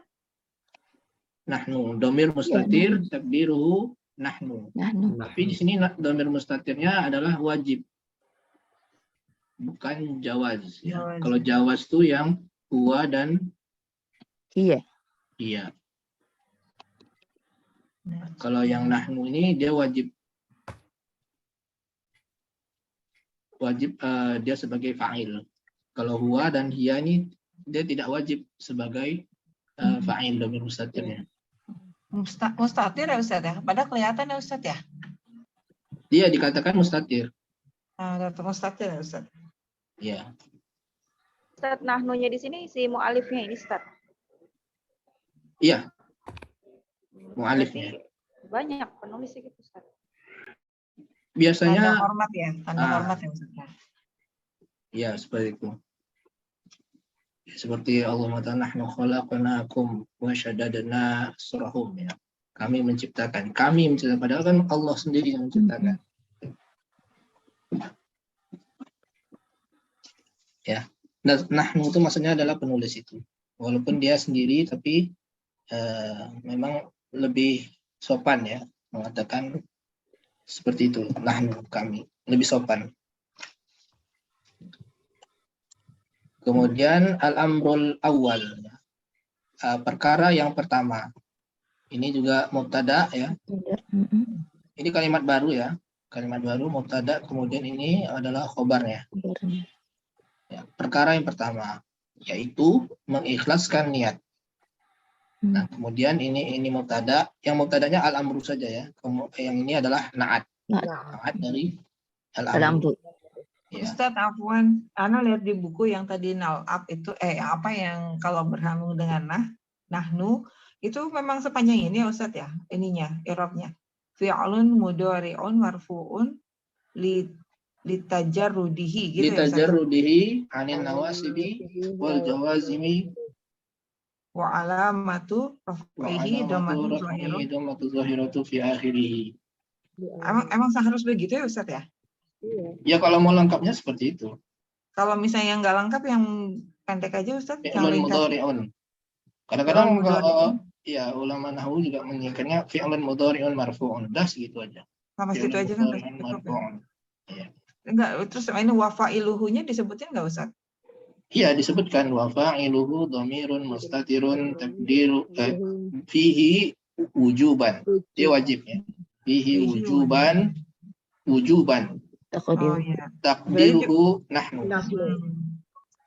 Nahnu, dhamir mustatir, takdiruhu nahnu. Tapi di sini dhamir mustatirnya adalah wajib. Bukan jawaz ya. Jawaz. Kalau jawaz itu yang huwa dan Iya. iya. Nah, Kalau yang nahnu ini dia wajib dia sebagai fa'il. Kalau huwa dan hiya ini dia tidak wajib sebagai fa'il dhamir mustatirnya. mustatir ya, Ustaz ya? Padahal kelihatan ya, Ustaz ya? Dia dikatakan mustatir. Mustatir ya, Ustaz? Ya. Ustaz, nahnunya di sini si mu'alifnya ini, Ustaz. Iya. Mu'alifnya. Berarti banyak penulisnya gitu, Ustaz. Tanda Biasanya hormat ya? Tanda hormat ya, Ustaz? ya seperti itu. Seperti Allah Ta'ala nahnu khalaqnakum wa syaddadna asrahum ya. Kami menciptakan. Padahal kan Allah sendiri yang menciptakan. Ya. Nahnu itu maksudnya adalah penulis itu. Walaupun dia sendiri tapi memang lebih sopan ya mengatakan seperti itu. Nahnu, kami, lebih sopan. Kemudian al-amrul awal, perkara yang pertama. Ini juga mubtada ya. Ini kalimat baru ya. Kalimat baru mubtada, kemudian ini adalah khobarnya. Ya, perkara yang pertama yaitu mengikhlaskan niat. Nah, kemudian ini mubtada, yang mubtadanya al-amru saja ya. Yang ini adalah na'at. Na'at dari al-amru. Ya. Ustaz, afwan, Ana lihat di buku yang tadi nal'ab itu, apa yang kalau bersambung dengan nahnu, itu memang sepanjang ini ya, Ustaz ya, ininya, i'rabnya. Fi'lun mudhari'un marfu'un litajarrudihi gitu ya, Ustaz. Litajarrudihi 'anil nawasibi wal jawazimi Wa alamatu raf'ihi dhammatu zahiratu fi akhirih. Emang harus begitu ya, Ustaz ya? Ya kalau mau lengkapnya seperti itu. Kalau misalnya yang nggak lengkap, yang pendek aja, Ustaz, yang Fi'lun ringkas. mudhari'un. Kadang-kadang Fi'lun mudhari'un. ya ulama nahwu juga menyingkatnya fi'lun mudhari'un marfu'un. Dah segitu aja. Sama situ Fi'lun aja kan mudhari'un cukup ya? marfu'un. Iya. Enggak, terus ini wafa'iluhunya disebutin nggak, Ustaz? Iya disebutkan wa fa'iluhu dhamirun mustatirun takdiru fihi wujuban. Dia wajib ya. Fihi wujuban. Oh ya. Takdiruhu nahnu.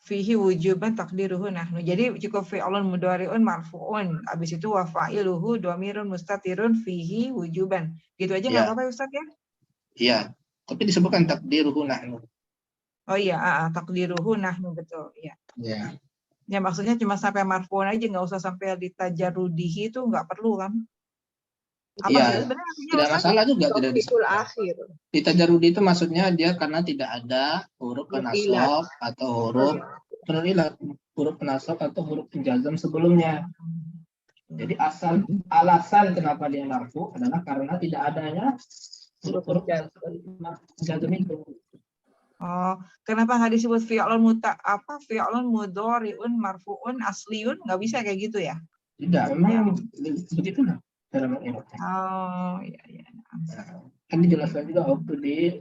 Fihi wujuban takdiruhu nahnu. Jadi cukup fi'lun mudhari'un marfu'un. Habis itu wa fa'iluhu dhamirun mustatirun fihi wujuban. Gitu aja nggak Ya. apa-apa, Ustaz ya? Iya, tapi disebutkan takdiruhu nahnu. Oh iya, takdiruhu nahnu, betul. Ya. Ya. Ya maksudnya cuma sampai marfu'un aja, nggak usah sampai ditajarudihi, itu nggak perlu kan? Apa Iya, sih sebenarnya artinya tidak Ustaz? masalah juga tidak Taufikul disebut. akhir. Ditajarudi itu maksudnya dia karena tidak ada huruf Huruf ilat. penasab atau huruf penurilat, huruf penasab atau huruf penjazam sebelumnya. Jadi alasan kenapa dia marfu adalah karena tidak adanya huruf penjazam itu. Oh, kenapa nggak disebut fi'lun mudhari'un marfu'un asliun? Nggak bisa kayak gitu ya? Tidak, memang begitulah dalam Eropa. Oh, iya. Kan dijelaskan juga waktu di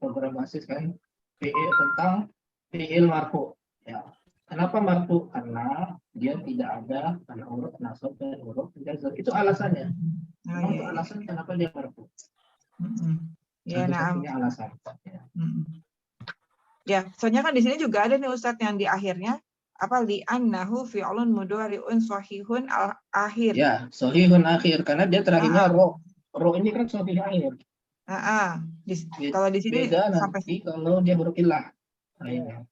program basis kan fi'il tentang fi'il marfu. Ya. Kenapa marfu? Karena dia tidak ada karena huruf nasab dan huruf penjazam. Itu alasannya. Oh, Memang itu iya. alasan kenapa dia marfu. Ya, nah. Satu-satunya alasan. Ya. Ya, soalnya kan di sini juga ada nih Ustadz yang di akhirnya apa li'annahu fi'lun mudhari'un shahihun al-akhir. Ya, shahihun akhir karena dia terakhirnya ro. Ro ini kan shahih akhir. Kalau di sini beda sampai nanti kalau dia huruf ilah. Akhirnya.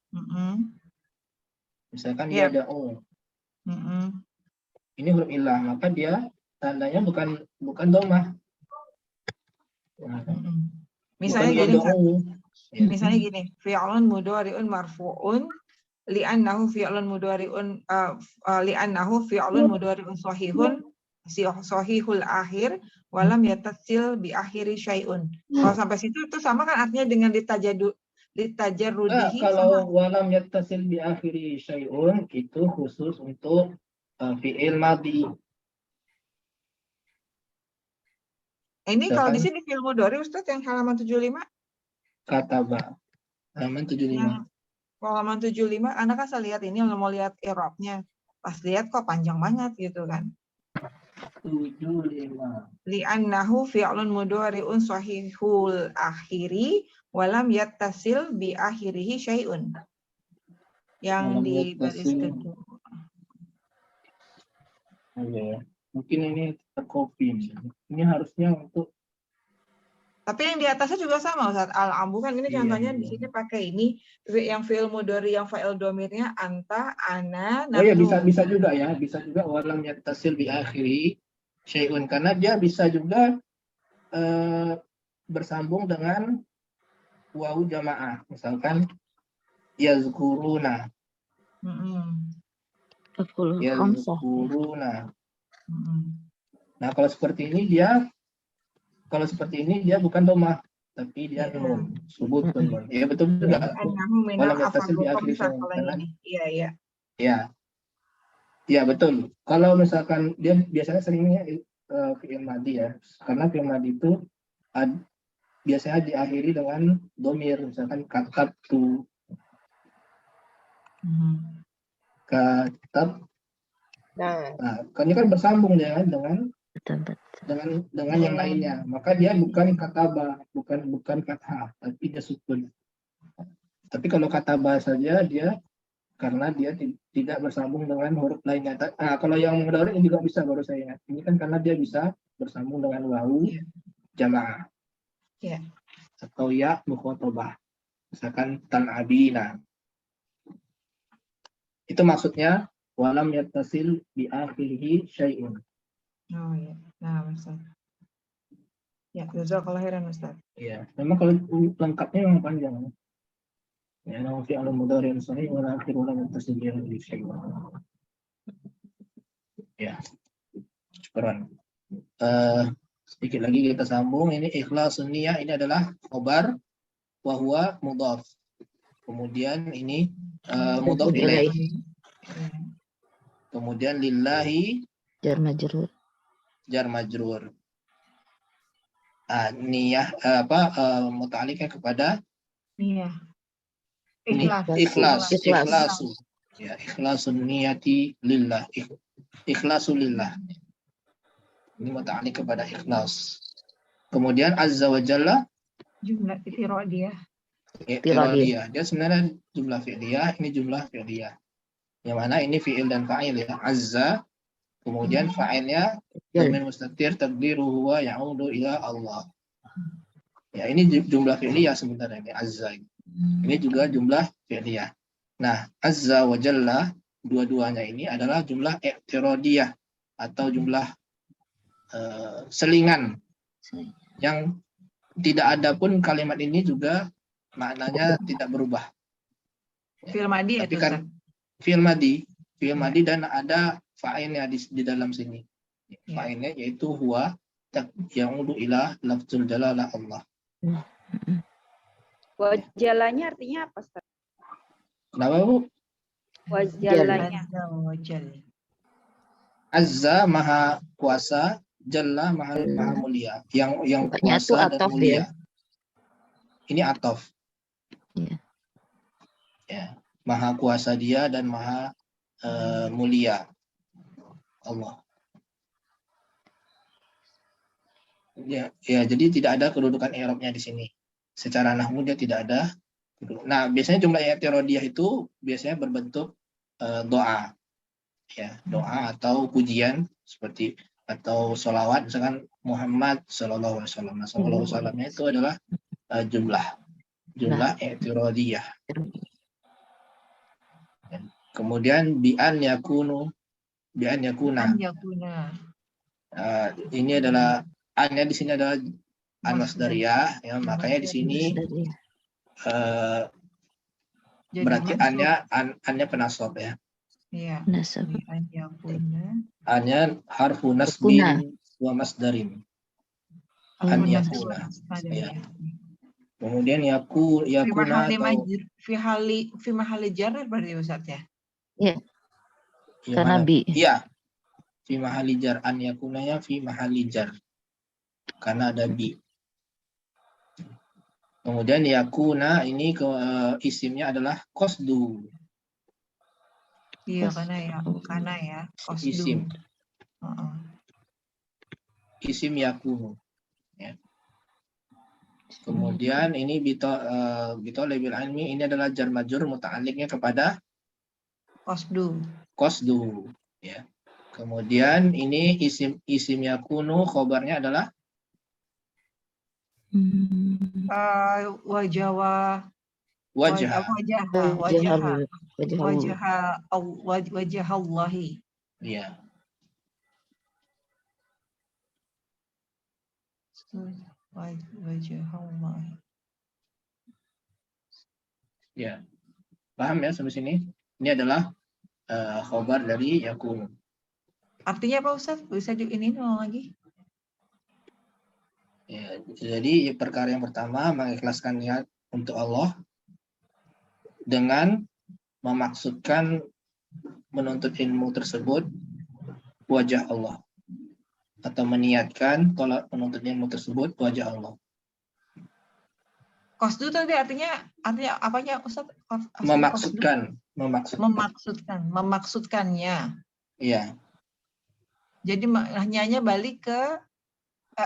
Misalkan dia ada o. Ini huruf ilah, maka dia tandanya bukan domah. Misalnya bukan gini, misalnya gini, fi'lun mudhari'un marfu'un li'annahu fi'lun mudhari'un shahihun shahihul akhir walam yatasil bi akhiri syai'un. Kalau sampai situ itu sama kan artinya dengan ditajarrudihi. Kalau walam yatasil bi akhiri syai'un itu khusus untuk fi'il madhi. Ini kalau di sini fi'il mudhari Ustaz yang halaman 75. Kataba. Halaman 75. Kalau halaman 75, Anda kan saya lihat ini mau lihat i'rabnya. Pas lihat kok panjang banget gitu kan. 75. Li'annahu fi'lun mudhari'un shahihul akhiri walam yattasil bi akhirihi syai'un. Yang di baris kedua. Oke. Mungkin ini tercopy. Ini harusnya untuk. Tapi yang di atasnya juga sama Ustaz. Al-ambu kan ini contohnya di sini pakai ini yang fi'il mudhari yang fa'il domirnya anta, ana, nahnu. Oh ya bisa juga ya, bisa juga walam yattasil bi akhiri syai'un karena dia bisa juga bersambung dengan wawu jamaah. Misalkan yazkuruna. Yazkuruna. Nah, kalau seperti ini dia bukan domah, tapi dia nun, subut nun. Ya betul juga. Walam yattasil bi akhiri syai'un. Iya. Ya betul. Kalau misalkan dia biasanya seringnya fi'il madhi ya, karena fi'il madhi itu biasanya diakhiri dengan domir, misalkan katabtu, katab. Nah, ini kan bersambung ya dengan yang lainnya, maka dia bukan kataba, bukan kathah, tapi dia sukun. Tapi kalau kataba saja dia karena dia tidak bersambung dengan huruf lainnya. Kalau yang mudhari ini juga bisa, baru saya ingat. Ini kan karena dia bisa bersambung dengan wawu jamaah. Atau ya mukhatabah. Misalkan tan'abina. Itu maksudnya walam yattasil bi akhirihi syai'un. Oh iya. Nah, Ustaz. Ya, jazakallahu khairan Ustaz. Iya, memang kalau lengkapnya memang panjang. Ya, nama fi'il mudhari sahih wa akhir wa lam yattasil bi akhirihi syai'un. Ya. Syukran. Sedikit lagi kita sambung. Ini ikhlasun niyah, ini adalah khabar wa huwa mudhaf. Kemudian ini mudhaf ilaih. Kemudian lillahi jar majrur. Niyah muta'alliqah kepada niyah. Ikhlasu. Ya, ikhlasun niyati lillah. Ikhlasu lillah. Ini muta'alliq kepada ikhlas. Kemudian azza wa jalla jumlah iradiyah. Dia sebenarnya jumlah fi'liyah, ini jumlah fi'liyah. Yang mana ini fi'il dan fa'il ya. Azza, kemudian fa'ilnya dhamir mustatir taqdiruhu huwa ya'udu ila Allah. Ya, ini jumlah fi'liyah sebenarnya ini azza. Ini juga jumlah fi'liyah. Nah, azza wa jalla, dua-duanya ini adalah jumlah i'tiradiyah atau jumlah selingan yang tidak ada pun kalimat ini juga maknanya tidak berubah. Fi'il madi Tapi itu, kan Ustaz. fi'il madi dan ada fa'ilnya di dalam sini. Fa'ilnya yaitu huwa ya'udu ila lafzul jalalah Allah. Wajalanya artinya apa, Ustaz? Kenapa, Bu? Wajalanya. Azza wa jalla. Azza maha kuasa, jalla maha mulia. Yang Bukannya itu kuasa dan atof mulia. ya? Ini atof. Iya. Ya, maha kuasa dia dan maha mulia Allah. Ya, jadi tidak ada kedudukan i'rabnya di sini. Secara nahwu dia tidak ada. Nah, biasanya jumlah i'tiradiyah itu biasanya berbentuk doa. Ya, doa atau pujian seperti atau sholawat, misalkan Muhammad Sallallahu Alaihi Wasallam. Nah, Sallallahu Alaihi Wasallamnya itu adalah jumlah i'tiradiyah. Kemudian bi'an yakuna. An yakuna. Ini adalah annya di sini adalah an-masdariyah, ya, makanya di sini berarti annya penasab ya. Iya. Nasab. An yakuna. Annya harfu nasbin wa masdarin. An yakuna. Ya. Kemudian yakuna atau fi mahali jar berarti Ustaz ya? Iya. Karena bi. Iya. Fi mahali jar, an yakunanya fi mahali jar. Karena ada bi. Kemudian yakuna ini isimnya adalah qasdu. Iya, karena ya. Qasdu. Isim. Isim yakunu. Ya. Kemudian ini bitolabil ilmi, ini adalah jar majrur muta'alliqnya kepada qasdu. Ya. Kemudian ini isim yakunu, khobarnya adalah wajahallahi. Iya. Wajahallahi. Ya. Paham ya sampai sini? Ini adalah khobar dari yakunu. Artinya apa Ustaz? Bisa ini lagi? Ya, jadi perkara yang pertama mengikhlaskan niat untuk Allah dengan memaksudkan menuntut ilmu tersebut wajah Allah, atau meniatkan tolak menuntut ilmu tersebut wajah Allah. Qasdu tadi artinya apanya Ustaz? Memaksudkannya. Iya. Jadi hanya balik ke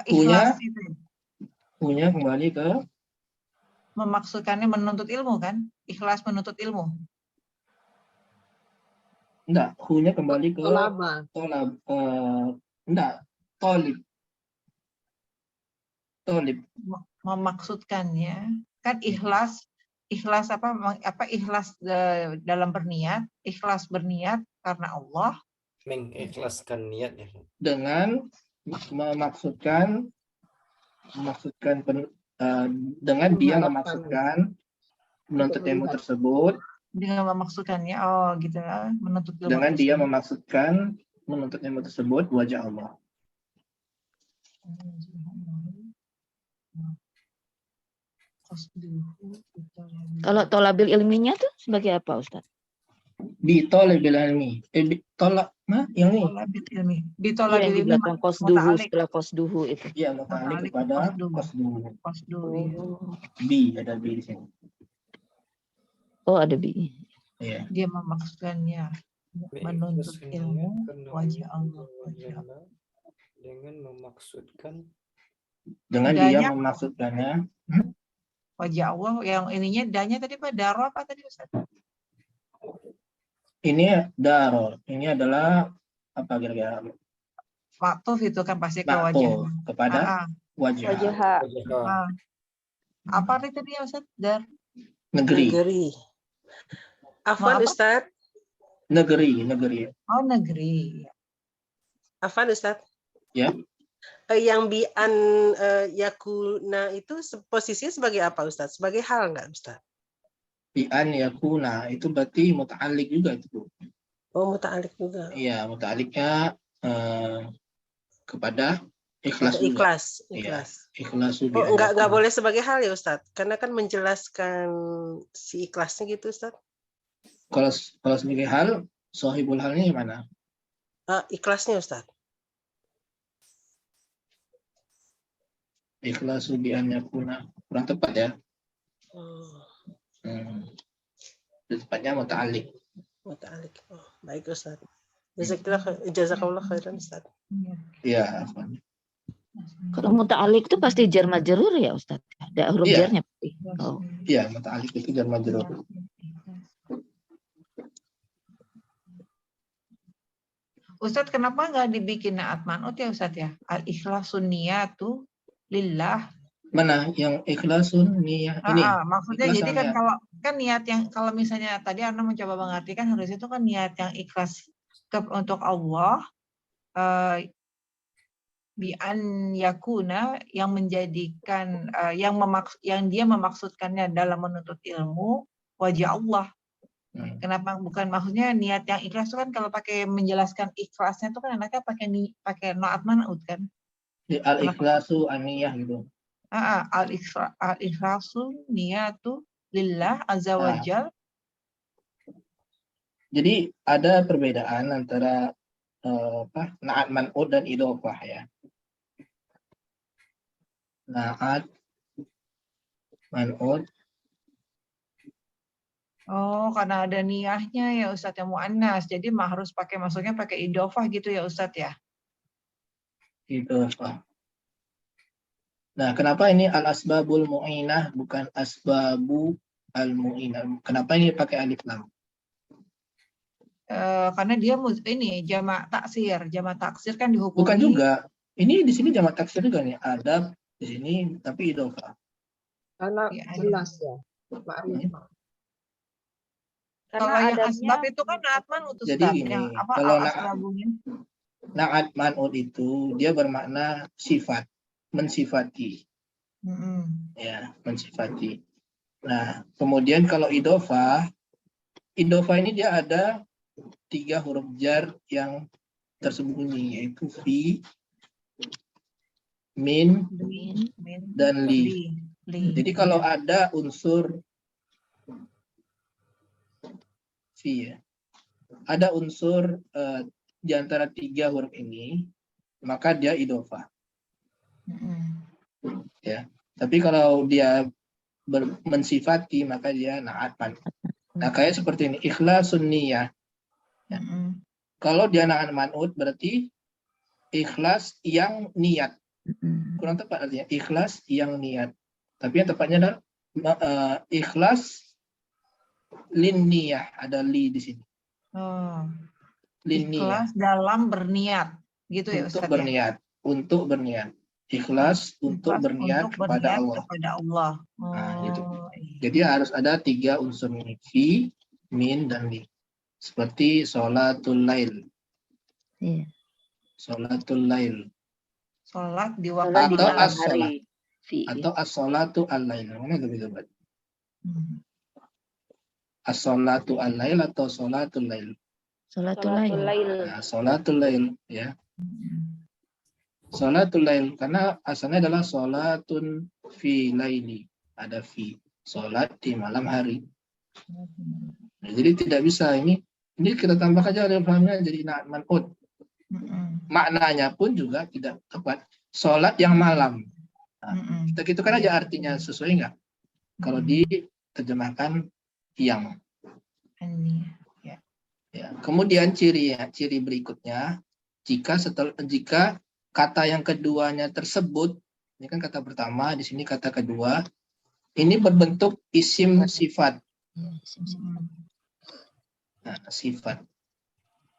ikhlas itu. Punya kembali ke memaksudkannya menuntut ilmu kan? Ikhlas menuntut ilmu. Enggak, hunya kembali ke tolib. Memaksudkannya kan ikhlas dalam berniat, ikhlas berniat karena Allah. Mengikhlaskan niatnya. Dengan memaksudkan dengan dia memaksudkan menuntut ilmu tersebut. Dengan memaksudkannya, gitu lah, menuntut ilmu. Dengan dia memaksudkan menuntut ilmu tersebut wajah Allah. Kalau tolabil ilminya tuh sebagai apa Ustaz? Bitolabil ilmi. Yang ini? Bitolabil ilmi. Di belakang qasduhu, setelah qasduhu itu. Iya, muta'alliq kepada qasduhu. Ada bi di sini. Oh, ada bi. Iya. Dia memaksudkannya menuntut ilmu wajah Allah. Dengan memaksudkan. Dengan dia memaksudkannya wajah Allah, yang ininya danya tadi Pak, daro apa tadi Ustaz? Ini daro, ini adalah apa kira-kira? Maktuf itu kan pasti ke wajah. Kepada wajah. Apa arti tadi Ustaz? Negeri. Negeri. Afwan apa? Ustaz. Negeri. Oh, negeri. Afwan Ustaz. Ya. Yang bi an yakuna itu posisinya sebagai apa Ustaz? Sebagai hal nggak Ustaz? Bi an yakuna itu berarti muta'alliq juga itu. Oh, muta'alliq juga. Iya, muta'alliqnya kepada ikhlas juga. Ikhlas. Iya, ikhlas juga. Oh, nggak boleh sebagai hal ya Ustaz? Karena kan menjelaskan si ikhlasnya gitu Ustaz. Kalau sebagai hal, sahibul halnya gimana? Ikhlasnya Ustaz. Ikhlasu bi an yakuna. Kurang tepat ya. Tepatnya muta'alliq. Muta'alliq. Oh, baik Ustaz. Jazakallah khairan Ustaz. Iya, afwan. Kalau muta'alliq itu pasti jar majrur ya Ustaz? Ada huruf Iya. jarnya pasti. Oh. Iya, muta'alliq itu jar majrur. Ustadz, kenapa nggak dibikin naat manut ya Ustadz ya? Al-ikhlasun niyatu lillah. Mana yang ikhlasun niyah ini? Maksudnya Ikhlas jadi sama kan niat. kalau kan niat yang kalau misalnya tadi Anda mencoba mengartikan harusnya itu kan niat yang ikhlas untuk Allah, bi an yakuna, yang menjadikan yang dia memaksudkannya dalam menuntut ilmu wajah Allah. Kenapa bukan, maksudnya niat yang ikhlas itu kan kalau pakai menjelaskan ikhlasnya itu kan enaknya pakai naat manut kan? Al-ikhlasu an-niyah gitu. Al-ikhlasu niyatu lillah azza wajal. Jadi ada perbedaan antara naat man'ud dan idhofah ya. Naat man'ud. Oh, karena ada niyahnya ya Ustadz yang mu'annas. Jadi harus maksudnya pakai idhofah gitu ya Ustadz ya. Idhofah. Nah, kenapa ini al-asbabul mu'inah bukan asbabu al-mu'inah? Kenapa ini pakai alif lam? Karena dia ini jamak taksir. Jamak taksir kan dihukumi. Bukan juga. Ini di sini jamak taksir juga nih. Adab di sini tapi idhofah. Karena jelas ya. Kalau yang asbab itu kan naat man'ud Ustadz. Jadi gini, yang apa kalau asbabunya? naat man'ud itu dia bermakna sifat, mensifati. Ya, mensifati. Nah, kemudian kalau idhofah ini dia ada 3 huruf jar yang tersembunyi, yaitu fi, min, dan li. Jadi kalau ada unsur fi ya, ada unsur di antara 3 huruf ini, maka dia idhofah. Ya, tapi kalau dia mensifati maka dia naat man'ud. Nah, kayak seperti ini, ikhlasun niyah. Ya. Kalau dia naat man'ud berarti ikhlas yang niat. Kurang tepat artinya ikhlas yang niat. Tapi yang tepatnya adalah ikhlas lin niyah, ada li di sini. Lin niyah. Ikhlas dalam berniat, gitu ya Untuk Ustadz berniat, untuk berniat. Ikhlas untuk berniat kepada Allah. Nah, gitu. Jadi harus ada 3 unsur ini, fi, min, dan li. Seperti sholatul lail. Sholatul lail. Sholat di waktu Atau malam as-sholat. hari. Atau as-sholatu al-lail. Mana lebih tepat? As-sholatu al-lail atau sholatul lail? Sholatul lail. Nah, sholatul lail ya. Sholatul lail karena asalnya adalah sholatun fi laili. Ada fi. Sholat di malam hari. Nah, jadi tidak bisa ini kita tambah aja alif lamnya jadi naat man'ud. Maknanya pun juga tidak tepat. Sholat yang malam. Nah, kita gitukan aja artinya sesuai nggak? Kalau diterjemahkan yang. Ya. Kemudian ciri berikutnya jika kata yang keduanya tersebut, ini kan kata pertama, di sini kata kedua, ini berbentuk isim sifat. Nah, sifat.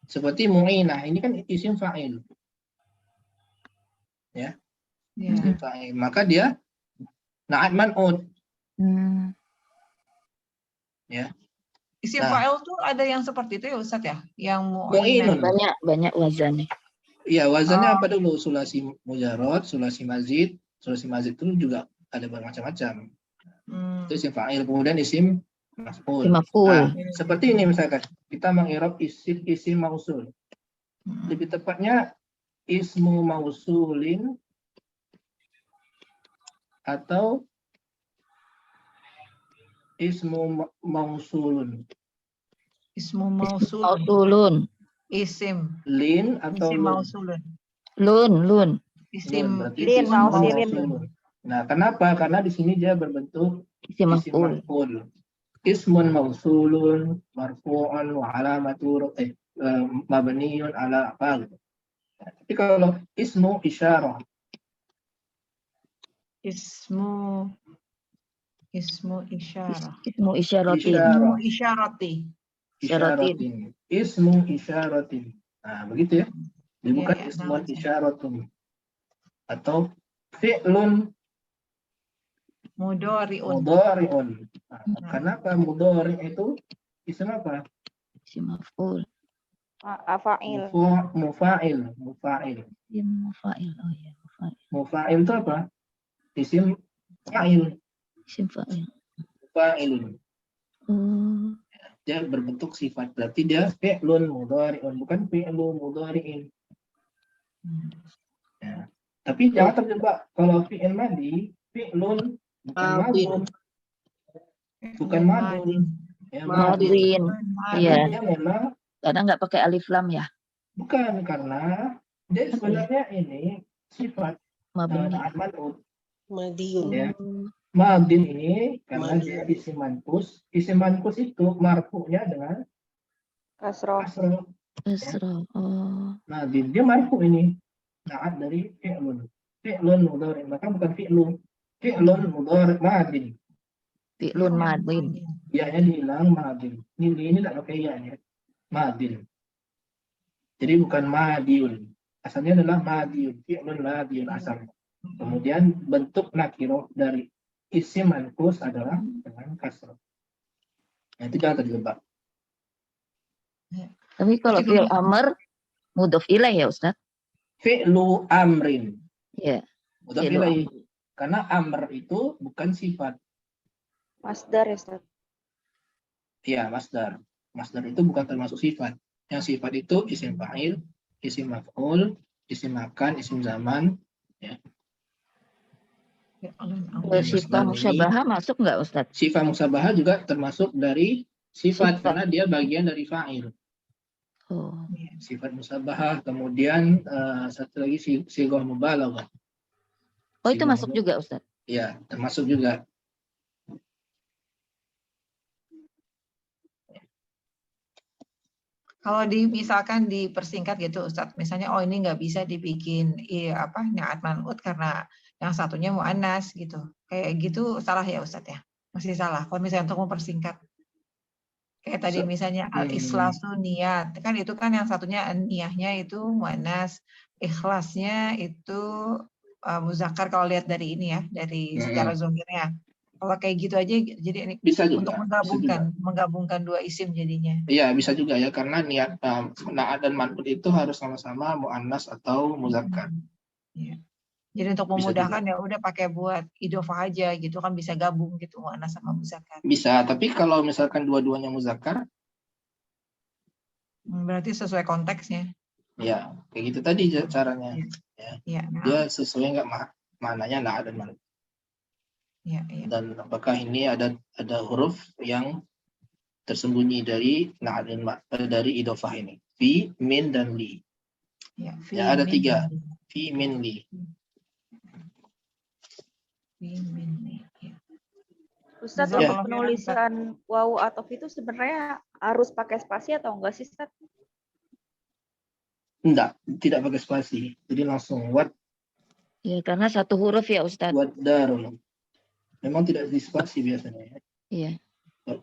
Seperti mu'inah, ini kan isim fa'il. Ya. Isim fa'il. Maka dia naat man'ud. Ya. Isim Nah. fa'il tuh ada yang seperti itu ya Ustadz ya? Yang Mu'inun. Banyak wazannya. Iya, wazannya apa dulu? Sulasi mujarrad, sulasi mazid. Sulasi mazid itu juga ada bermacam-macam. Itu isim fa'il. Kemudian isim maf'ul. Maf'ul. Nah, seperti ini misalkan kita mengirab isim mausul. Lebih tepatnya ismu mausulin atau ismu mausulun. Ismu mausulun. Mausulun. Isim. Lin atau Isim lun? mausulun. Lun. Isim Berarti lin, ismu mausilin. mausulun. Nah, kenapa? Karena di sini dia berbentuk Isim isim maf'ul. maf'ul. Ismun mausulun marfu'un wa alamatu mabniun ala apa gitu. Tapi kalau ismu isyarah. Ismu isyarah. Ismu isyaratin. Ismu isyarati. Isyaratin. Ismu isyaratin. Nah, begitu ya. Dia bukan Ya, ismun isyaratun. Atau fi'lun mudhari'un. mudhari'un. Nah, kenapa mudhari' itu isim apa? Isim maf'ul. Fa'il. Mufa'il. Isim mufa'il. Oh ya, mufa'il. Mufa'il itu apa? Isim fa'il. Isim fa'il. Fa'ilun. Oh. Dia berbentuk sifat. Berarti dia fi'lun mudhari'un, bukan fi'lu mudhari'in. Ya. Tapi jangan terjebak kalau fi'il madi, fi'lun bukan madun. Bukan madun. Ya, Madin. Iya. Dia memang Karena nggak pakai alif lam ya. bukan, karena dia sebenarnya ini sifat Mabni. naat man'ut. Madiun. Ya. Madin ini karena dia isim manqus. Isim manqus itu marfu'nya dengan Kasroh. Kasroh. Oh. Madin dia marfu ini. Naat dari fi'lun. Fi'lun mudhari', maka bukan fi'lu. Fi'lun mudhari' madin. Fi'lun madin. Ya-nya dihilang madin. Ini tidak pakai ya-nya. Madin. Jadi bukan madiun. Asalnya adalah madiun. Fi'lun madiun asalnya. Kemudian bentuk nakiroh dari isim manqus adalah dengan kasroh. Nah, itu jangan terjebak. Tapi kalau fi'il amr mudhof ilaih ya Ustaz? Fi'lu amrin. Iya. Mudhof ilaih. Karena amr itu bukan sifat. Masdar ya Ustaz? Iya, masdar. Masdar itu bukan termasuk sifat. Yang sifat itu isim fa'il, isim maf'ul, isim makan, isim zaman. Ya. Sifat musyabahah masuk nggak Ustaz? Sifat musyabahah juga termasuk dari sifat karena dia bagian dari fa'il. Oh. Sifat musyabahah, kemudian satu lagi sighah mubalaghah. Oh, itu masuk juga Ustaz? Iya, termasuk juga. Kalau misalkan dipersingkat gitu Ustadz, misalnya oh ini nggak bisa dibikin naat man'ut karena yang satunya mu'annas gitu. Kayak gitu salah ya Ustadz ya? Masih salah kalau misalnya untuk mempersingkat. Kayak tadi misalnya al-ikhlasu niat, kan itu kan yang satunya niyahnya itu mu'annas, ikhlasnya itu muzakkar kalau lihat dari ini ya, dari secara zahirnya. Kalau kayak gitu aja jadi ini bisa juga, untuk menggabungkan dua isim jadinya. Iya, bisa juga ya karena niat naat dan man'ut itu harus sama-sama mu'annas atau muzakkar. Iya. Jadi untuk memudahkan ya udah pakai buat idhofah aja gitu kan bisa gabung gitu mu'annas sama muzakkar. Bisa, tapi kalau misalkan dua-duanya muzakkar berarti sesuai konteksnya. Ya, kayak gitu tadi caranya. Ya. Dia sesuai nggak maknanya naat dan man'ut. Ya. Dan apakah ini ada huruf yang tersembunyi dari naat dan dari idhofah ini? Fi, min, dan li. Ya, ada 3. Fi, min, li. Ustaz, untuk penulisan wawu atof itu sebenarnya harus pakai spasi atau enggak sih, Ustaz? Enggak, tidak pakai spasi. Jadi langsung wat. Ya, karena satu huruf ya Ustaz. Wat darul. Memang tidak di spasi biasanya ya. Iya.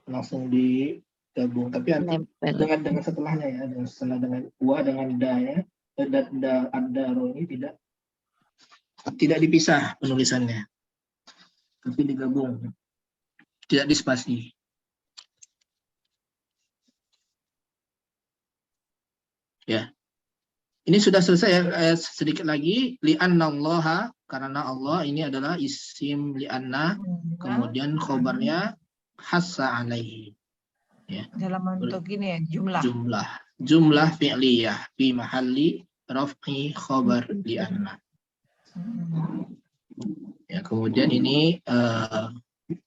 Langsung digabung. Tapi dengan setelahnya ya, dengan wa dengan da ya. Ad-darul ini tidak dipisah penulisannya. Tapi digabung. Tidak dispasi. Ya. Ini sudah selesai ya. Sedikit lagi, li'annallaha, karena Allah ini adalah isim li'anna, kemudian khobarnya hassa alaihi. Ya. Dalam bentuk ini ya, jumlah. Jumlah fi'liyah fi mahalli raf'i khobar li'anna. Ya, kemudian ini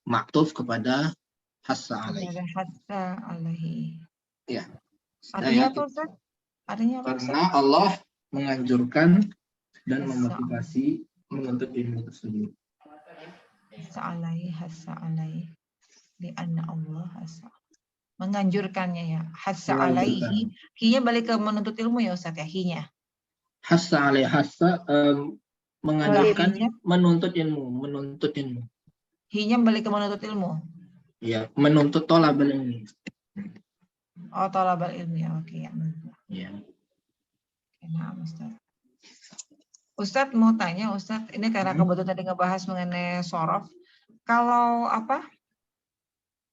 maktuf kepada hassa alaihi. Hassa alaihi. Ya. Artinya apa, Ustaz? Artinya apa, Ustaz? Karena Allah menganjurkan dan memotivasi menuntut ilmu tersebut. Hassa alaihi. Li'anna Allah hassa. Menganjurkannya ya. Hassa alaihi. Hi-nya balik ke menuntut ilmu ya, Ustaz ya, hi-nya. Hassa alaihi, hassa menganjurkan menuntut ilmu. Hi-nya balik ke menuntut ilmu. Ya, menuntut tolabal ilmi. Oh, tolabal ilmi. Oke, ya. Ya. Nah, Ustaz. Ustadz mau tanya, Ustadz, ini karena kebetulan tadi ngebahas mengenai sorof.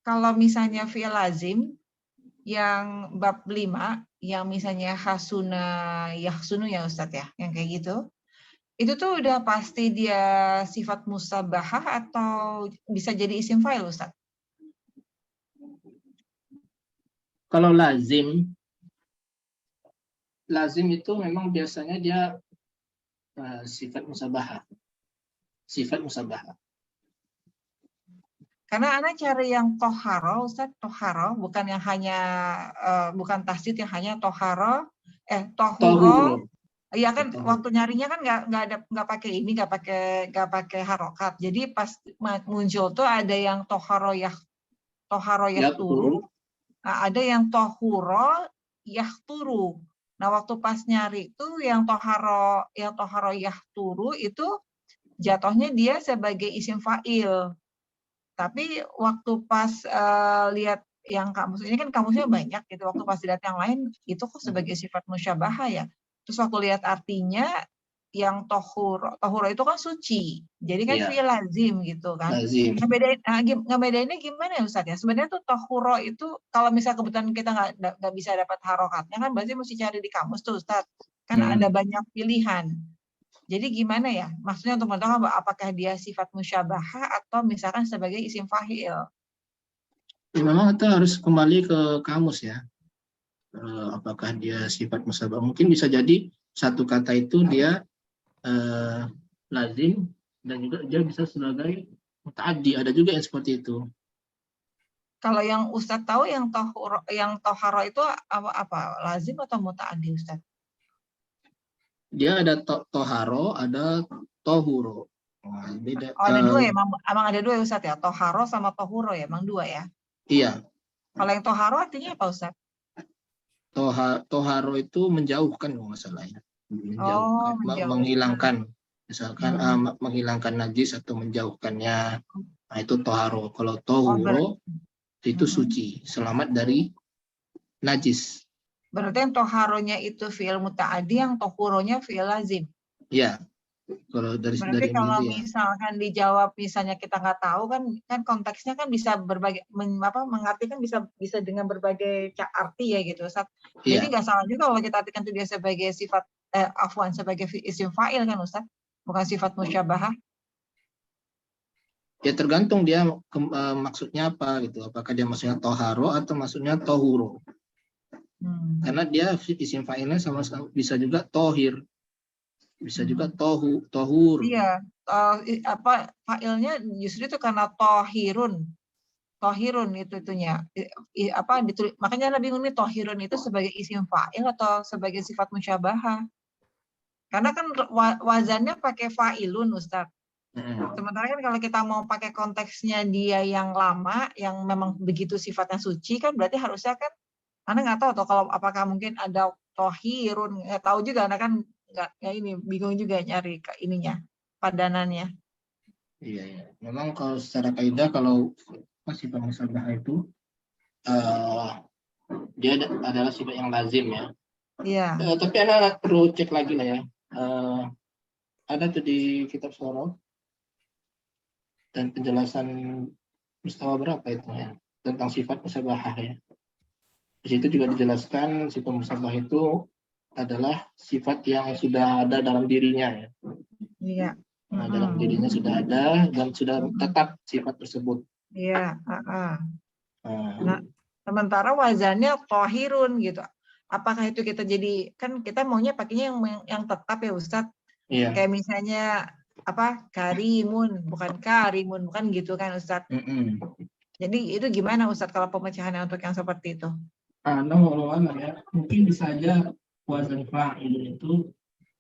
Kalau misalnya fi'il lazim yang bab 5, yang misalnya hasuna yahsunu ya Ustadz ya, yang kayak gitu, itu tuh udah pasti dia sifat musabahah atau bisa jadi isim fa'il, Ustadz? Kalau lazim itu memang biasanya dia sifat musabahah. Karena anak cari yang toharo, Ustaz, toharo, bukan yang hanya bukan tasdid, yang hanya toharo, tohuro. Iya kan, waktu nyarinya kan nggak pakai ini, nggak pakai harokat. Jadi pas muncul tuh ada yang toharo yahturu, nah, ada yang tohuro yahturu. Nah, waktu pas nyari itu yang toharo yahturu itu jatuhnya dia sebagai isim fa'il. Tapi waktu pas lihat yang kamus, ini kan kamusnya banyak gitu, waktu pas lihat yang lain itu kok sebagai sifat musyabahah ya. Terus waktu lihat artinya yang tohuro itu kan suci, jadi kan fi'il lazim gitu kan. Ngebedainnya gimana ya Ustaz ya? Sebenarnya tuh tohuro itu kalau misalnya kebetulan kita nggak bisa dapat harokatnya kan berarti mesti cari di kamus tuh Ustaz. Kan ada banyak pilihan. Jadi gimana ya? Maksudnya untuk mengetahui apakah dia sifat musyabahah atau misalkan sebagai isim fa'il? Ya, memang kita harus kembali ke kamus ya. Apakah dia sifat musyabahah? Mungkin bisa jadi satu kata itu dia lazim dan juga dia bisa sebagai muta'addi. Ada juga yang seperti itu. Kalau yang Ustadz tahu yang toharo itu apa? Lazim atau muta'addi Ustadz? Dia ada toharo, ada tohuro. Nah, beda. Ada dua ya, emang ada dua ya Ustadz ya, toharo sama tohuro ya, emang dua ya? Iya. Kalau yang toharo artinya apa Ustadz? Toharo itu menjauhkan masalahnya, menghilangkan, misalkan menghilangkan najis atau menjauhkannya. Nah, itu toharo. Kalau tohuro itu suci, selamat dari najis. Berarti yang toharonya itu fi'il muta'addi, yang tohuronya fi'il lazim. Iya. Kalau berarti kalau misalkan dijawab misalnya kita nggak tahu kan konteksnya kan bisa berbagai mengartikan bisa dengan berbagai arti ya gitu Ustaz. Jadi nggak salah juga kalau kita artikan itu dia sebagai sifat sebagai isim fa'il kan Ustaz, bukan sifat musyabahah. Ya tergantung dia maksudnya apa gitu. Apakah dia maksudnya toharo atau maksudnya tohuro. Karena dia isim fa'ilnya sama bisa juga tohir. Bisa juga tohur. Iya, fa'ilnya justru itu karena tohirun itunya. Makanya lebih bingung nih, tohirun itu sebagai isim fa'il atau sebagai sifat musyabahah. Karena kan wazannya pakai fa'ilun Ustaz. Sementara kan kalau kita mau pakai konteksnya dia yang lama, yang memang begitu sifatnya suci kan berarti harusnya kan, Anda nggak tahu tuh kalau apakah mungkin ada tohirun, nggak tahu juga, Anda kan nggak ini bingung juga nyari ke ininya padanannya. Iya. Memang kalau secara kaidah kalau sifat musyabahah itu dia adalah sifat yang lazim ya. Iya. Tapi Anda perlu cek lagi lah ya. Ada tuh di kitab Sorof dan penjelasan mustawa berapa itu ya tentang sifat musyabahah ya. Di situ juga dijelaskan sifat musyabahah itu adalah sifat yang sudah ada dalam dirinya ya. Iya. Nah, dalam dirinya sudah ada dan sudah tetap sifat tersebut. Iya. Nah, Nah, sementara wazannya tohirun gitu. Apakah itu kita jadi, kan kita maunya pakainya yang tetap ya Ustadz. iya. Kayak misalnya apa, karimun, bukan karimun, bukan gitu kan Ustadz. Jadi itu gimana Ustadz kalau pemecahannya untuk yang seperti itu? Ya, mungkin bisa aja wazan fa'il itu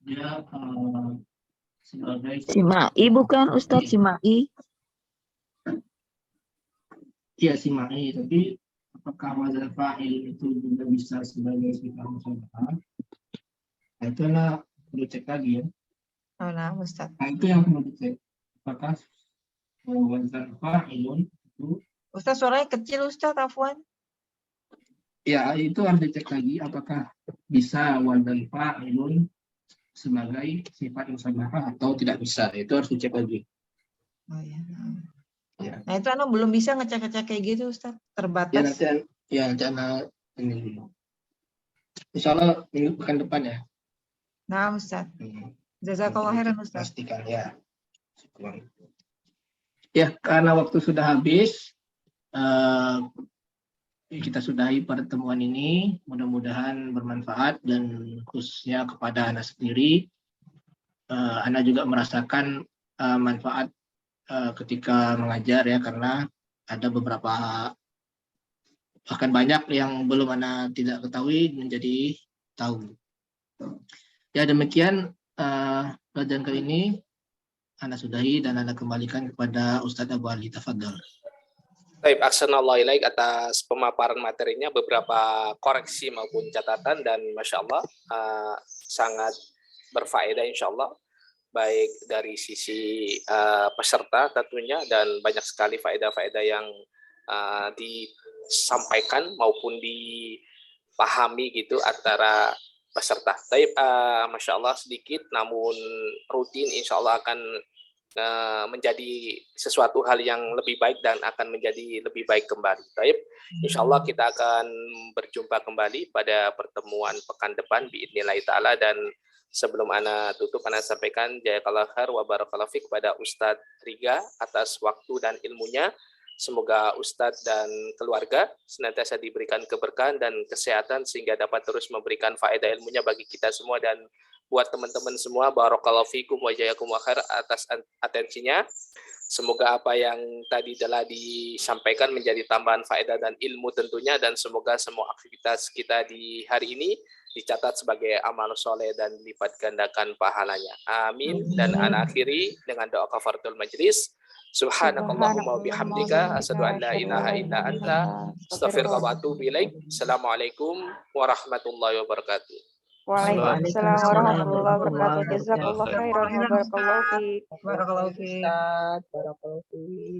dia sebagai Simai bukan Ustadz, Simai. Iya simai, tapi apakah wazan fa'il itu juga bisa sebagai sifat musyabahah? Nah, itu perlu cek lagi ya. Oh, nah Ustadz. Nah, itu yang perlu dicek. Apakah wazan fa'ilun itu Ustadz suaranya kecil Ustadz, afwan. ya itu harus dicek lagi apakah bisa wazan fa'ilun sebagai sifat musyabahah atau tidak bisa. Itu harus dicek lagi. Oh iya. Ya. Nah itu Ana belum bisa ngecek-ngecek kayak gitu Ustadz, terbatas. Nanti Ana ini dulu. Insya Allah minggu pekan depan ya. Nah Ustadz. Jazakallah khairan Ustadz. Pastikan ya. Ya, karena waktu sudah habis, kita sudahi pertemuan ini. Mudah-mudahan bermanfaat dan khususnya kepada Ana sendiri. Ana juga merasakan manfaat ketika mengajar ya, karena ada beberapa, bahkan banyak yang belum Ana tidak ketahui menjadi tahu. Ya demikian pelajaran kali ini Ana sudahi dan Ana kembalikan kepada Ustadz Abu Ali. Tafadhol. Baik, ahsanallahu ilaik atas pemaparan materinya, beberapa koreksi maupun catatan, dan Masya Allah sangat berfaedah insya Allah, baik dari sisi peserta tentunya, dan banyak sekali faedah-faedah yang disampaikan maupun dipahami gitu antara peserta. Baik, Masya Allah sedikit namun rutin insya Allah akan menjadi sesuatu hal yang lebih baik dan akan menjadi lebih baik kembali. Baik, insya Allah kita akan berjumpa kembali pada pertemuan pekan depan biidznillah ta'ala. Dan sebelum Ana tutup, Ana sampaikan jazakallahu khair wa barakallahu fik kepada Ustadz Riga atas waktu dan ilmunya. Semoga Ustadz dan keluarga senantiasa diberikan keberkahan dan kesehatan sehingga dapat terus memberikan faedah ilmunya bagi kita semua. Dan buat teman-teman semua, barakallahu fikum wa jazakumullah khair atas atensinya. Semoga apa yang tadi telah disampaikan menjadi tambahan faedah dan ilmu tentunya, dan semoga semua aktivitas kita di hari ini dicatat sebagai amal soleh dan dilipat gandakan pahalanya. Amin. Dan Ana akhiri dengan doa kafaratul majlis. Subhanakallahumma bihamdika asyhadu an la ilaha illa anta astaghfiruka wa atubu ilaik. Assalamualaikum warahmatullahi wabarakatuh. Waalaikumsalam warahmatullahi wabarakatuh. Jazakallah khairan wa barakallahu fiik. Barakallahu fiik. Barakallahu fiik.